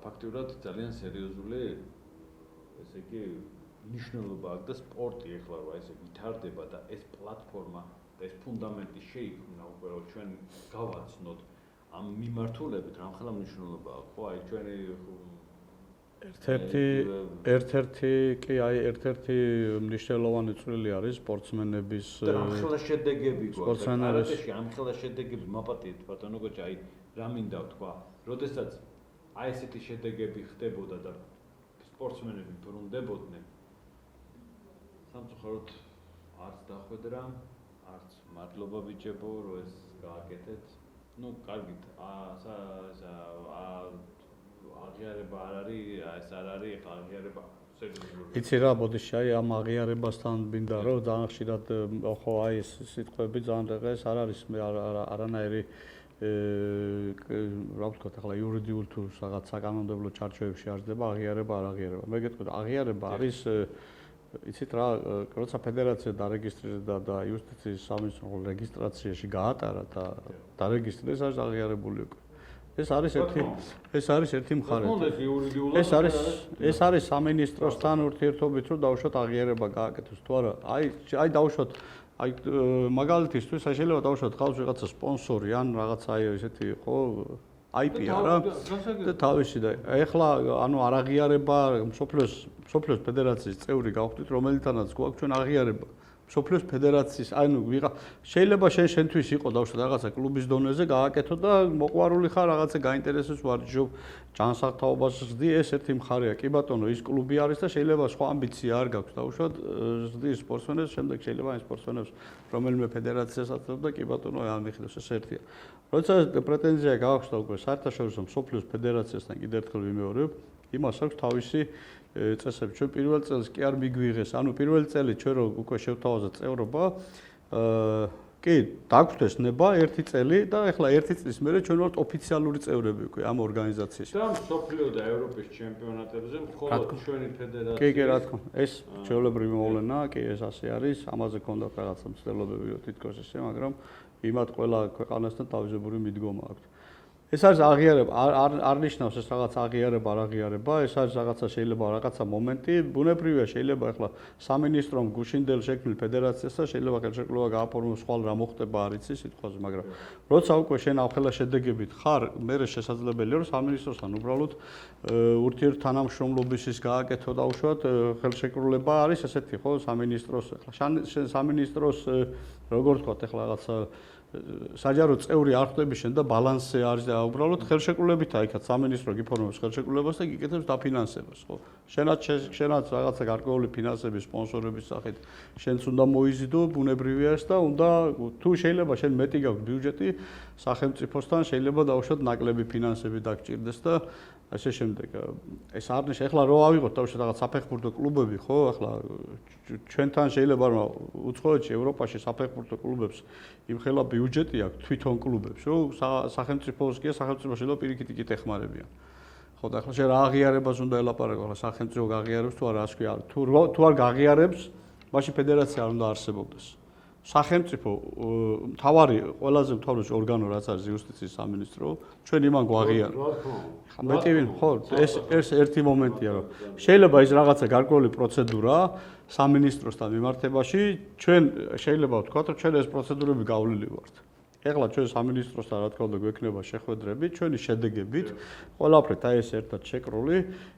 ფაქტიურად ძალიან სერიოზული ესე იგი მნიშვნელობა აქვს და სპორტი ეხლა რა ესე ვითარდება და ეს პლატფორმა და ეს ფუნდამენტი შეიქმნა უკვე რომ ჩვენ გავაცნოთ ამ მიმართულებით რამხელა მნიშვნელობა აქვს ხო აი ჩვენი ერთ-ერთი მნიშვნელოვანი წვლილი არის სპორტსმენების რამხელა შედეგები გვაქვს კარატეში რამხელა შედეგები მაპატიეთ ბატონო გოჩა აი რა მინდა ვთქვა როდესაც აი ესეთი შედეგები ხდებოდა და სპორტსმენები ბრუნდებოდნენ სამწუხაროდ არც დახვედრა არც მადლობა ბიჭებო რომ ეს გააკეთეთ ну კარგით აღიარება არ არის ეს არ არის აღიარება სერიოზული იცი რა ბოდიში აი ამ აღიარებასთან მინდა რომ ძალიან ხშირად ხო აი ეს სიტყვები ძალიან დღეს არ არის არანაირი რა ვთქვათ ახლა იურიდიულ თუ რაღაც საკანონმდებლო ჩარჩოებში არ ხდება აღიარება არ აღიარება მე გეტყვი აღიარება არის იცით რა როცა ფედერაცია დარეგისტრირდა და იუსტიციის სამინისტროს რეგისტრაციაში გაატარა და დარეგისტრირეს არის აღიარებული უკვე ეს არის ერთი მხარე ეს არის სამინისტროსთან ურთიერთობით რომ დავუშვათ აღიარება გააკეთოს თუ არა აი დავუშვათ აი მაგალითისთვის შეიძლება დავუშვათ ხავს ვიღაცა სპონსორი ან რაღაცა აი ესეთი ხო IP-ა რა და თავისი და ეხლა ანუ არ აღიარება მსოფლიოს ფედერაციის წევრი გავხდით რომელთანაც გვაქვს ჩვენ აღიარება მსოფლიოს ფედერაციის ანუ შეიძლება შენთვის იყო დავუშვათ რაღაცა კლუბის დონეზე გააკეთო და მოყვარული ხარ რაღაცა გაინტერესებს ვარჯიშობ ჯანსაღთაობას ზრდი ეს ერთი მხარეა კი ბატონო ის კლუბი არის და შეიძლება სხვა ამბიცია არ გაქვს დავუშვათ ზრდი სპორტსმენებს შემდეგ შეიძლება აი სპორტსმენებს რომელიმე ფედერაციასაც და კი ბატონო ამ მიხდოს ეს ერთია როცა პრეტენზია გააქვს და უკვე საერთაშორისო მსოფლიოს ფედერაციასთან კიდევ ერთხელ ვიმეორებ იმას აქვს თავისი წესები ჩვენ პირველ წელს კი არ მიგვიღეს ანუ პირველ წელი ჩვენ რო უკვე შევთავაზეთ წევრობა კი დაგვხვდეს ნება ერთი წელი და ეხლა ერთი წლის მერე ჩვენ ვართ ოფიციალური წევრები უკვე ამ ორგანიზაციაში და მსოფლიო და ევროპის ჩემპიონატებზე მხოლოდ ჩვენი ფედერაცია კი რა თქმა ეს ჩვეულებრივი მოვლენა კი ეს ასე არის ამაზე ქონდათ რაღაცა მცდელობები თითქოს ისე მაგრამ იმათ ყველა ქვეყანასთან თავისებური მიდგომა აქვს ეს არის აღიარება არ ნიშნავს ეს რაღაც აღიარება არ აღიარება ეს არის რაღაცა შეიძლება რაღაცა მომენტი ბუნებრივია შეიძლება ახლა სამინისტრომ გუშინდელ შექმნილ ფედერაციასთან შეიძლება ხელშეკრულება გააფორმოს ხვალ რა მოხდება არ იცი სიტყვაზე მაგრამ როცა უკვე შენ ახლა შედეგებით ხარ მე შესაძლებელია რომ სამინისტროსთან უბრალოდ ურთიერთთანამშრომლობის ის გააკეთო დაუშვათ ხელშეკრულება არის ესეთი ხო სამინისტროს ახლა შენ სამინისტროს როგორ ვთქვათ ახლა რაღაცა საჯარო წევრი არ ხდები შენ და ბალანსზე არის და უბრალოდ ხელშეკრულებითა იქაც სამინისტრო გიფორმებს ხელშეკრულებას და გიკეთებს დაფინანსებას ხო შენაც რაღაცა გარკვეული ფინანსების სპონსორების სახით შენც უნდა მოიზიდო ბუნებრივია ეს და უნდა თუ შეიძლება შენ მეტი გაქვს ბიუჯეტი სახელმწიფოსთან შეიძლება დაუშვათ ნაკლები ფინანსები დაგჭირდეს და ასე შემდეგ ეს არ ნიშნავს ეხლა რო ავიღოთ თავში რაღაც საფეხბურთო კლუბები ხო ეხლა ჩვენთან შეიძლება რომ უცხოეთში ევროპაში საფეხბურთო კლუბებს იმხელა ბიუჯეტი აქვს თვითონ კლუბებს რომ სახელმწიფოს კი სახელმწიფო შეიძლება პირიქით იქით ეხმარებიან ხო და ეხლა შენ რა აღიარებას უნდა ელაპარაკო ეხლა სახელმწიფო გაღიარებს თუ არა ასე ქვია თუ არ გაღიარებს მაშინ ფედერაცია არ უნდა არსებობდეს სახელმწიფო მთავარი ყველაზე მთავარი ორგანო რაც არის იუსტიციის სამინისტრო ჩვენ იმან გვაღიარა მეტი ვინ ხო ეს ერთი მომენტია რომ შეიძლება ის რაღაცა გარკვეული პროცედურა სამინისტროსთან მიმართებაში ჩვენ შეიძლება ვთქვათ რომ ჩვენ ეს პროცედურები გავლილი ვართ ეხლა ჩვენ სამინისტროსთან რა თქმა უნდა გვექნება შეხვედრები ჩვენი შედეგებით ყველაფრით აი ეს ერთად შეკრული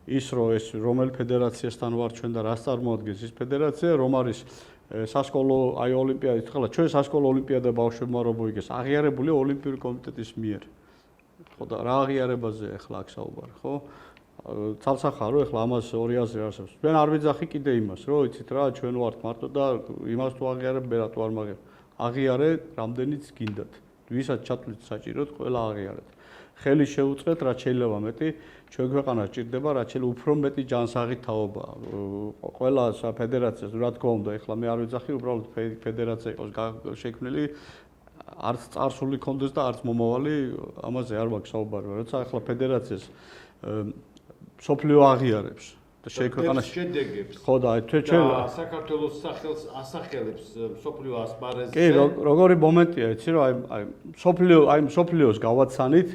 ის რომ ეს რომელ ფედერაციასთან ვართ ჩვენ და რას წარმოადგენს ის ფედერაცია რომ არის სასკოლო აი ოლიმპიადა ხლა ჩვენ სასკოლო ოლიმპიადა ბავშვებმა რო მოიგეს აღიარებულია ოლიმპიური კომიტეტის მიერ ხო და რა აღიარებაზე ახლა აქ საუბარი ხო ცალსახა რომ ახლა ამას ორი აზრი არსებობს ჩვენ არ ვიძახი კიდე იმას რომ იცით რა ჩვენ ვართ მარტო და იმას თუ აღიარებ მე რატო არ მაგერ აღიარე რამდენიც გინდათ ვისაც ჩათვლით საჭიროდ ყველა აღიარეთ ხელი შეუწყეთ რაც შეიძლება მეტი ჩვენ ქვეყანას ჭირდება რაც შეიძლება უფრო მეტი ჯანსაღი თაობა ყველა ფედერაციას რა თქმა უნდა ეხლა მე არ ვიძახი უბრალოდ ფედერაცია იყოს შექმნილი არც წარსული კონდეს და არც მომავალი ამაზე არ მაქვს საუბარი როცა ახლა ფედერაციას სოფლიო აღიარებს და შეექვეყნას შედეგებს ხო და ჩვენ საქართველოს სახელს ასახელებს სოფლიო ასპარეზზე კი როგორი მომენტია იცი რომ აი სოფლიოს გავაცანით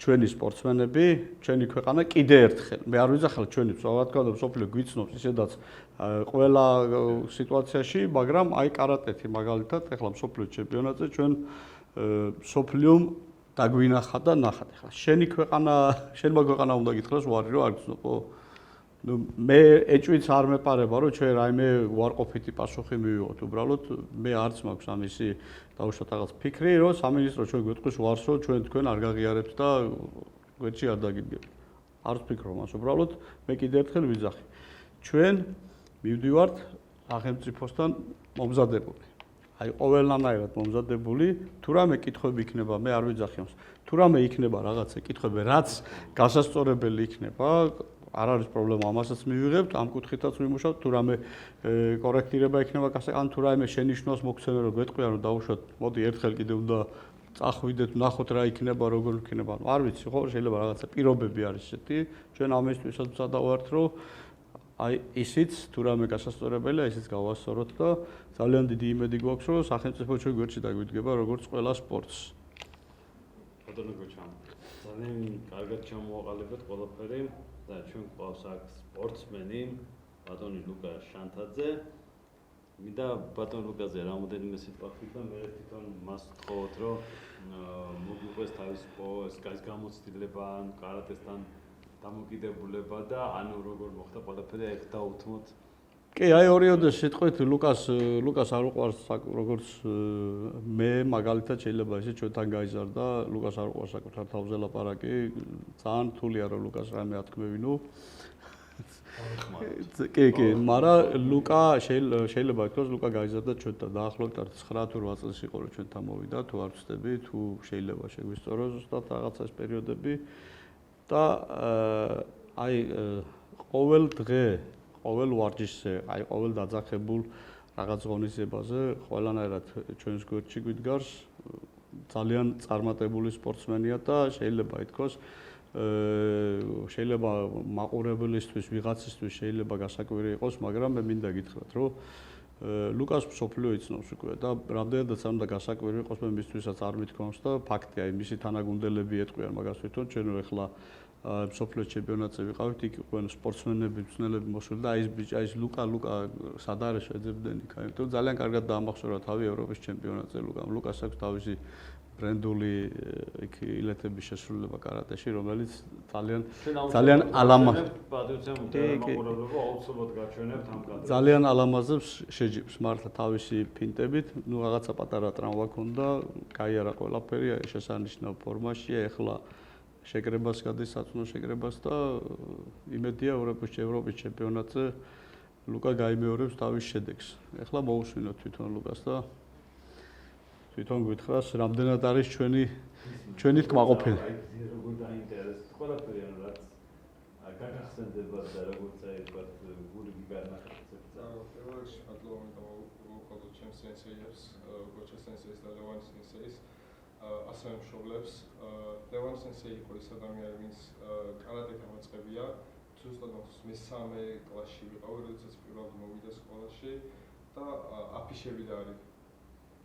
ჩვენი სპორტსმენები, ჩვენი ქვეყანა კიდე ერთხელ. მე არ ვიძახელ ჩვენი რა მსოფლიო გვიცნობს ისედაც ყველა სიტუაციაში, მაგრამ აი კარატეთი მაგალითად, ეხლა მსოფლიო ჩემპიონატზე ჩვენ მსოფლიომ დაგვინახა და ნახათ. ეხლა შენი ქვეყანა უნდა გითხრას ვარი რომ არ გიცნობო. ნუ მე ეჭვიც არ მეპარება რომ ჩვენ რაიმე უარყოფითი პასუხი მივიღოთ. უბრალოდ მე არც მაქვს ამისი დაუშვათ რაღაც ფიქრი, რომ სამინისტრო ჩვენ გვეტყვის ვარს, რომ ჩვენ თქვენ არ გაღიარებთ და გვერდში არ დაგიდგებთ. არც ფიქრობ მას, უბრალოდ მე კიდევ ერთხელ ვიძახი. ჩვენ მივდივართ სახელმწიფოსთან მომზადებული. აი ყოველნაირად მომზადებული, თუ რამე კითხვები იქნება, მე არ ვიძახი ამას. თუ რამე იქნება რაღაცა კითხვები, რაც გასასწორებელი იქნება, არ არის პრობლემა, ამასაც მივიღებთ, ამ კუთხითაც ვიმუშავთ, თუ რამე კორექტირება იქნება, ან თუ რაიმე შენიშვნას მოგცემენ, რომ გვეტყვიან, რომ დაუშვათ, მოდი ერთხელ კიდე უნდა წახვიდეთ, ნახოთ რა იქნება, როგორ იქნება. არ ვიცი, ხო, შეიძლება რაღაცა პირობები არის ესეთი, ჩვენ ამისთვისაც ვსადავართ, რომ აი ისიც თუ რამე გასასწორებელია, ისიც გავასწოროთ და ძალიან დიდი იმედი გვაქვს, რომ სახელმწიფო ჩვენ გვერდში დაგვიდგება, როგორც ყველა სპორტს. ბატონო გოჩამ, ძალიან კარგად ჩამოაყალიბეთ ყველაფერი და ჩვენ გვყავს აქ სპორტსმენი, ბატონი ლუკა შანთაძე. მინდა ბატონ ლუკაზე რამოდენიმე სიტყვა ვთქვით და მე თვითონ მას ვთხოვოთ, რომ მოგიყვეს თავის გამოცდილება ან კარატესთან დამოკიდებულება და ანუ როგორ მოხდა ყველაფერი ეგ დაუთმოთ. კი, აი ორიოდე სიტყვით ლუკას არ უყვარს როგორც მე მაგალითად შეიძლება ისე ჩვენთან გაიზარდა, ლუკას არ უყვარს საკუთარ თავზე ლაპარაკი, ძალიან რთულია რომ ლუკას რამე ათქმევინო. კი, მაგრამ ლუკა შეიძლება ითქვას ლუკა გაიზარდა ჩვენთან დაახლოებით 9 თუ 8 წელს იყო რომ ჩვენთან მოვიდა, თუ არ ვცდები, თუ შეიძლება შეგვისწოროს ზუსტად რაღაცა ეს პერიოდები და აი ყოველ დღე ყოველ ვარჯიშზე, აი ყოველ დაძახებულ რაღაც ღონისძიებაზე ყველანაირად ჩვენს გვერდში გვიდგარს ძალიან წარმატებული სპორტსმენია და შეიძლება ითქვას შეიძლება მაყურებლისთვის, ვიღაცისთვის შეიძლება გასაკვირი იყოს, მაგრამ მე მინდა გითხრათ, რომ ლუკას მსოფლიო იცნობს უკვე და რამდენადაც არ უნდა გასაკვირი იყოს, მე მისთვისაც არ მithქვამს და ფაქტია, მისი თანაგუნდელები ეტყვიან მაგას თვითონ, ჩვენ ეხლა მსოფლიო ჩემპიონატზე ვიყავით, იქ იყვნენ სპორტსმენები, მწვრთნელები მოსული და აი ეს ლუკა სად არის შეძებდნენ იქ, იმიტომ ძალიან კარგად დაამახსოვრა თავი ევროპის ჩემპიონატზე ლუკამ. ლუკას აქვს თავისი ბრენდული იქ ილეთების შესრულება კარატეში, რომელიც ძალიან ძალიან ალამაზებს შეჯიბს მართლა თავისი ფინტებით, ნუ რაღაცა პატარა ტრამვა ქონდა, გაიარა ყველაფერი, შესანიშნავ ფორმაშია, ეხლა შეკრებას გადის საწუნო შეკრებას და იმედია ევროპის ჩემპიონატზე ლუკა გაიმეორებს თავის შედეგს. ეხლა მოусვინოთ თვითონ ლუკას და თვითონ გვითხრას, რამდენად არის ჩვენი კმაყოფილი. როგორ დაინტერესებს ყველაფერი ანუ რაც გაგახსენდება და როგორც აი თქვა გურიგი განახორციელებს. პირველ რიგში მადლობა მოვუხმოთ ჩემს სენსეიებს, გოჩა სენსეის და ლევან სენსეის. ასევე მშობლებს. ლევან სენსეი იყო ის ადამიანი, ვინც კარატე გამოწყებია. ზუსტად მესამე კლასში ვიყავი, როდესაც პირველად მოვიდა სკოლაში და აფიშებიდა არის.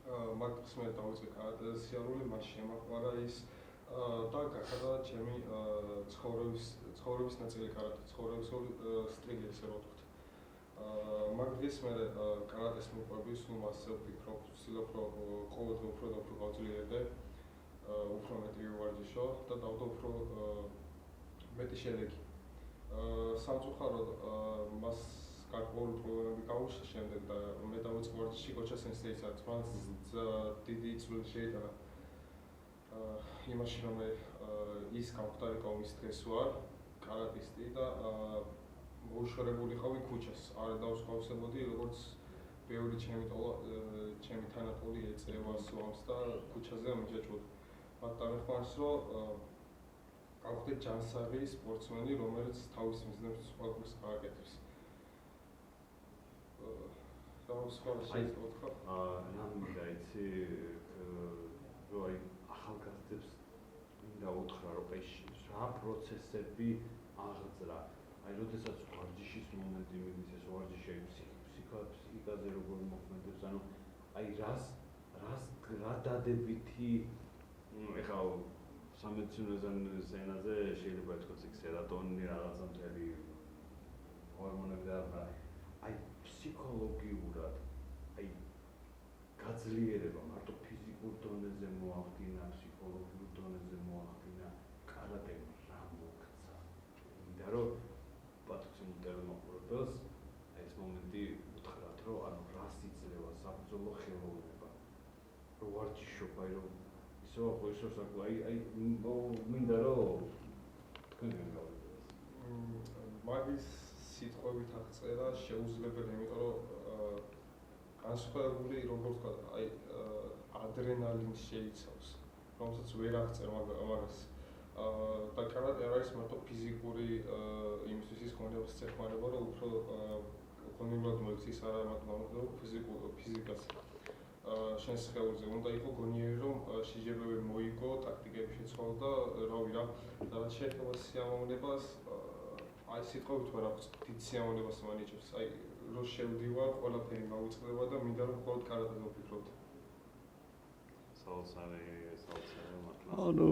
მაგ დროს მე დავიწყე კარატეზე სიარული, მას შემაყვარა ის და გახადა ჩემი ცხოვრების ნაწილი კარატე, ცხოვრების სტილი ესე ვთქვათ. მაგ დღეს მე კარატეს მოყვების, ნუ მასზე ვფიქრობ, ვცდილობ რომ ყოველდღე უფრო და უფრო გავძლიერდე. უფრო მეტი ვივარჯიშო და დავდო უფრო მეტი შედეგი. სამწუხაროდ მას გარკვეული პრობლემები გაუჩნდა შემდეგ და მე დავიწყე ვარჯიში გოჩა სენსეისაც, მას დიდი წვლილი შეიტანა იმაში, რომ ის გამختარი ყომის დღეს ვარ, კარატისტი და მოუშორებული ხავი ქუჩას. არ დავსხავსებოდი, როგორც ბევრი ჩემი თანატოლი ეწევა სვამს და ქუჩაზე ამიჯაჭვოდი. მათ დამეხმარს, რომ გავხდე ჯანსაღი სპორტსმენი, რომელიც თავის მიზნებს ყველაფერს გააკეთებს. და სხვა შეიძლება ვთქვა. ნამდვილად იცი, რომ აი ახალგაზრდებს მინდა უთხრა, რომ რა პროცესები აღძრა. აი, როდესაც ვარჯიშის მომენტი მიგდის, ეს ვარჯიში ფსიქიკაზე როგორ მოქმედებს, ანუ აი რა დადებითი ეხლა სამედიცინო ზენაზე შეიძლება ითქვას იქ სერატონინი რაღაცა მთელი ჰორმონები და აი ფსიქოლოგიურად აი გაძლიერება მარტო ფიზიკურ დონეზე მოახდინა, ფსიქოლოგიურ დონეზე მოახდინა, კარატემ რა მოგცა. მინდა რომ პატრიცინო ტელემოყურებელს ეს მომენტი უთხრათ, რომ ანუ რას იძლევა საბრძოლო ხელოვნება. რო ვარჯიშობ, აი რომ ისო ხო ისო საკუ აი მინდა რომ თქვენ გავიგოთ. მაგის სიტყვებით აღწერა შეუძლებელი, იმიტომ რომ განსხვავებული როგორ ვთქვა, აი ადრენალინს შეიცავს, რომელსაც ვერ აღწერ მაგას. და კარატე არ არის მარტო ფიზიკური იმისთვის ის გონებას წეხმარება, რომ უფრო გონივრად მოიქცეს არა მარტო ფიზიკას. შენს ხელზე უნდა იყო გონიერი, რომ შეჯიბრებები მოიგო, ტაქტიკები შეცვალო და რავი რა, რაც შეეხება სიამოვნებას, აი სიტყვებით ვერ აქვს დიდ სიამოვნებას მანიჭებს. აი რო შევდივარ, ყველაფერი გავუწყდება და მინდა რომ მხოლოდ კარატეზე ვფიქრობ. საოცარი მართლა. ანუ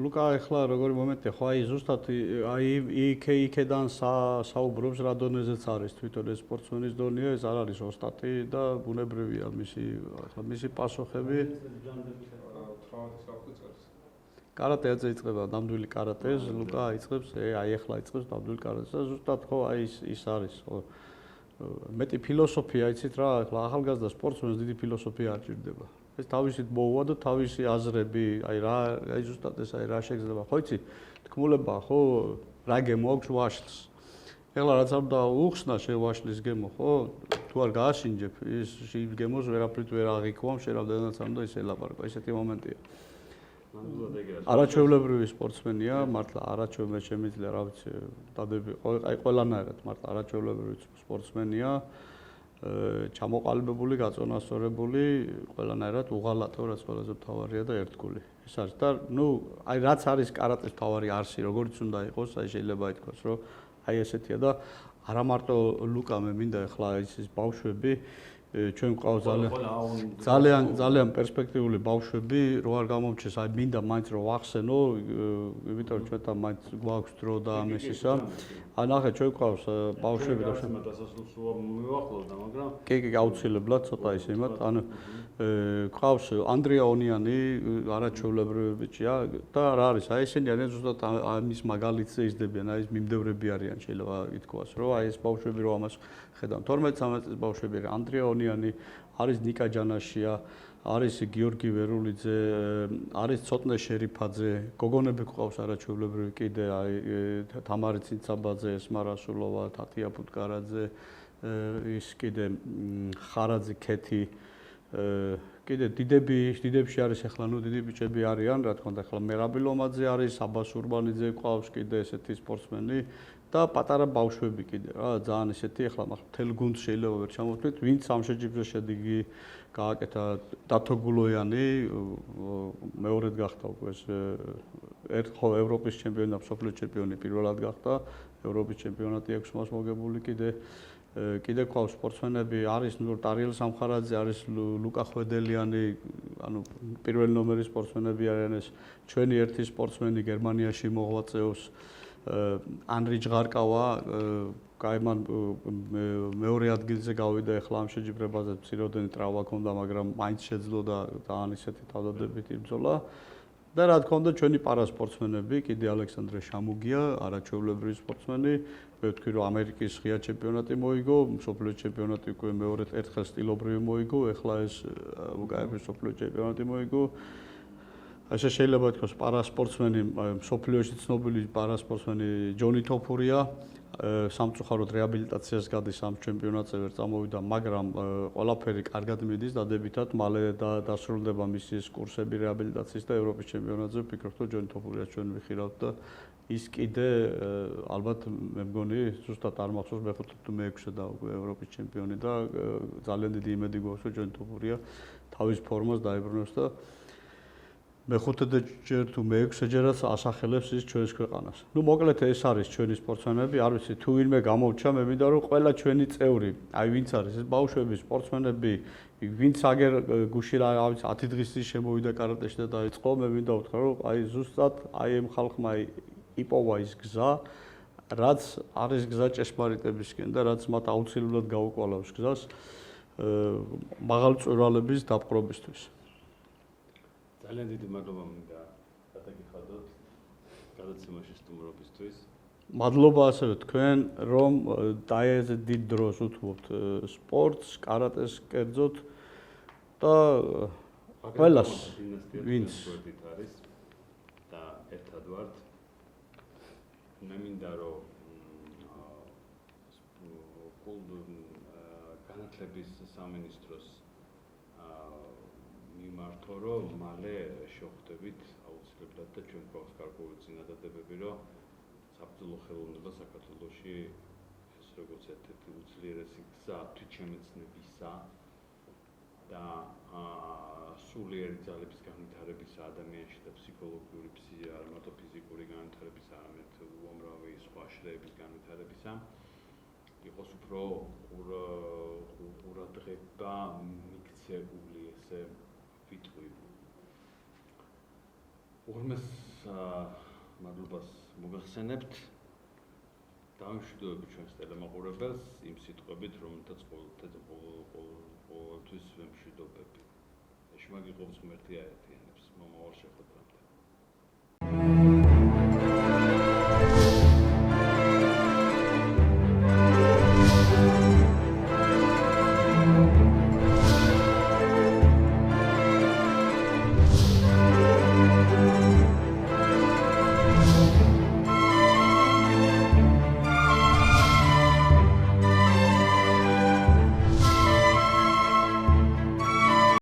ლუკა ახლა როგორი მომენტია, ხო აი ზუსტად აი იქედან საუბრობს რა დონეზეც არის თვითონ ეს სპორტსმენის დონეა, ეს არ არის ოსტატი და ბუნებრივია მისი პასუხები. 18 წელს. კარატე აწე იწყება ნამდვილი კარატეს, ლუკა იწყებს, აი ახლა იწყებს ნამდვილი კარატეს და ზუსტად ხო აი ის არის, ხო. მეტი ფილოსოფია იცით რა, ახლა ახალგაზრდა სპორტსმენს დიდი ფილოსოფია არ ჭირდება. ეს თავისით მოუვა და თავისი აზრები, აი ზუსტად ეს აი რა შეგრძნება, ხო იცი? თქმულება ხო, რა გემო აქვს ვაშლს. ეხლა რაც არ უნდა უხსნა შე ვაშლის გემო, ხო? თუ არ გააშინჯებ, ის გემოს ვერაფრით ვერ აღიქვამ, შე რამდენადაც არ უნდა ის ელაპარაკო, ესეთი მომენტია. არაჩვეულებრივი სპორტსმენია, მართლა არაჩვეულებრივი შემიძლია, რა ვიცი, დადები, აი ყველანაირად მართლა არაჩვეულებრივი სპორტსმენია, ჩამოყალიბებული, გაწონასწორებული, ყველანაირად უღალატო, რაც ყველაზე მთავარია და ერთგული. ეს არის და ნუ აი რაც არის კარატეს მთავარი არსი, როგორც უნდა იყოს, აი შეიძლება ითქვას, რომ აი ესეთია და არა მარტო ლუკა მე მინდა ახლა ის ბავშვები ჩვენ გვყავს ძალიან პერსპექტიული ბავშვები, რო არ გამომჩეს, აი მინდა მაინც რომ ვახსენო, იმიტომ რომ ჩვენთან მაინც გვაქვს დრო და ამის ისა. აი ნახე, ჩვენ გვყავს ბავშვები და ჩვენ დასასრულსო მივახლოვდა, მაგრამ კი, აუცილებლად ცოტა ისე იმათ, ანუ გვყავს ანდრია ონიანი, არაჩვეულებრივი ბიჭია და რა არის, აი ესენი არიან ზუსტად ამის მაგალითზე იზრდებიან, აი ეს მიმდევრები არიან, შეიძლება ითქვას, რომ აი ეს ბავშვები რო ამას ხედავთ 12-13 წლის ბავშვები არიან, ანდრია ონიანი, არის ნიკა ჯანაშია, არის გიორგი ვერულიძე, არის ცოტნე შერიფაძე, გოგონები გვყავს არაჩვეულებრივი კიდე, აი თამარი ცინცაბაძე, ესმა რასულოვა, თათია ფუტკარაძე, ის კიდე ხარაძე ქეთი, კიდე დიდებში არის ახლა ნუ დიდი ბიჭები არიან, რა თქმა უნდა, ახლა მერაბი ლომაძე არის, აბას ურბანიძე გვყავს კიდე ესეთი სპორტსმენი და პატარა ბავშვები კიდე რა, ძალიან ესეთი ახლა მთელ გუნდს შეიძლება ვერ ჩამოვთვლით, ვინც ამ შეჯიბრზე შედეგი გააკეთა დათო გულოიანი, მეორედ გახდა უკვე ეს ხო ევროპის ჩემპიონი და მსოფლიო ჩემპიონი პირველად გახდა, ევროპის ჩემპიონატი აქვს მას მოგებული კიდე ყავს სპორტსმენები, არის ტარიელ სამხარაძე, არის ლუკა ხვედელიანი, ანუ პირველი ნომერის სპორტსმენები არიან ეს ჩვენი ერთი სპორტსმენი გერმანიაში მოღვაწეობს, ანრი ჯღარკავა, კაიმან მეორე ადგილზე გავიდა ახლა ამ შეჯიბრებაზე, მცირეოდენი ტრავმა ჰქონდა, მაგრამ მაინც შეძლო და ძალიან ისეთი თავდადებითი ბრძოლა. და რა თქმა უნდა ჩვენი პარასპორტსმენები, კიდე ალექსანდრე შამუგია, არაჩვეულებრივი სპორტსმენი, მე ვთქვი რომ ამერიკის ღია ჩემპიონატი მოიგო, მსოფლიო ჩემპიონატი უკვე მეორედ ერთხელ სტილობრივი მოიგო, ახლა ეს უკაეფის მსოფლიო ჩემპიონატი მოიგო. ასე შეიძლება ითქვას პარასპორტსმენი, მსოფლიოში ცნობილი პარასპორტსმენი ჯონი თოფურია, სამწუხაროდ რეაბილიტაციას გადის ამ ჩემპიონატზე ვერ წამოვიდა, მაგრამ ყველაფერი კარგად მიდის დადებითად, მალე დასრულდება მისი კურსები რეაბილიტაციის და ევროპის ჩემპიონატზე ვფიქრობ, რომ ჯონი თოფურიას ჩვენ ვიხირავთ და ის კიდე ალბათ მე მგონი ზუსტად არ მახსოვს მე-5 თუ მე-6-ე და უკვე ევროპის ჩემპიონი და ძალიან დიდი იმედი გვაქვს რომ ჯონი თოფურია თავის ფორმას დაებრუნებს და მეხუთე ჯერ თუ მეექვსეჯერაც ასახელებს ის ჩვენს ქვეყანას. ნუ მოკლედ ეს არის ჩვენი სპორტსმენები, არ ვიცი თუ ვინმე გამოვჩა, მე მინდა რომ ყველა ჩვენი წევრი, აი ვინც არის ეს ბავშვები, სპორტსმენები, ვინც აგერ გუში რა ვიცი 10 დღის წინ შემოვიდა კარატეში და დაიწყო, მე მინდა ვთქვა რომ აი ზუსტად აი ამ ხალხმა იპოვა ის გზა, რაც არის გზა ჭეშმარიტებისკენ და რაც მათ აუცილებლად გაუკვალავს გზას მაღალწვრალების დაპყრობისთვის. ძალიან დიდი მადლობა მინდა გადაგიხადოთ გადაცემაში სტუმრობისთვის. მადლობა ასევე თქვენ, რომ დაეზე დიდ დროს უთმობთ სპორტს, კარატეს კერძოდ და ყველას ვინც არის და ერთად ვართ. მე მინდა რომ განათლების სამინისტროს მიმართო რომ მალე შევხვდებით აუცილებლად და ჩვენ გვაქვს გარკვეული წინადადებები რომ საბრძოლო ხელოვნება საქართველოში ეს როგორც ერთ-ერთი უძლიერესი გზა თვითშემეცნებისა და სულიერი ძალების განვითარებისა ადამიანში და ფსიქოლოგიური, არ მარტო ფიზიკური განვითარებისა, არამედ უამრავი სხვა შრეების განვითარებისა იყოს უფრო ყურადღება მიქცეული ესე ვიტყვი. უღრმეს მადლობას მოგახსენებთ. დავიმშვიდობებით ჩვენს ტელემაყურებელს იმ სიტყვებით, რომელთაც ყოველთვის ვემშვიდობები. ეშმაკი ყოველს ღმერთი აერთიანებს. მომავალ შეხვედრამდე.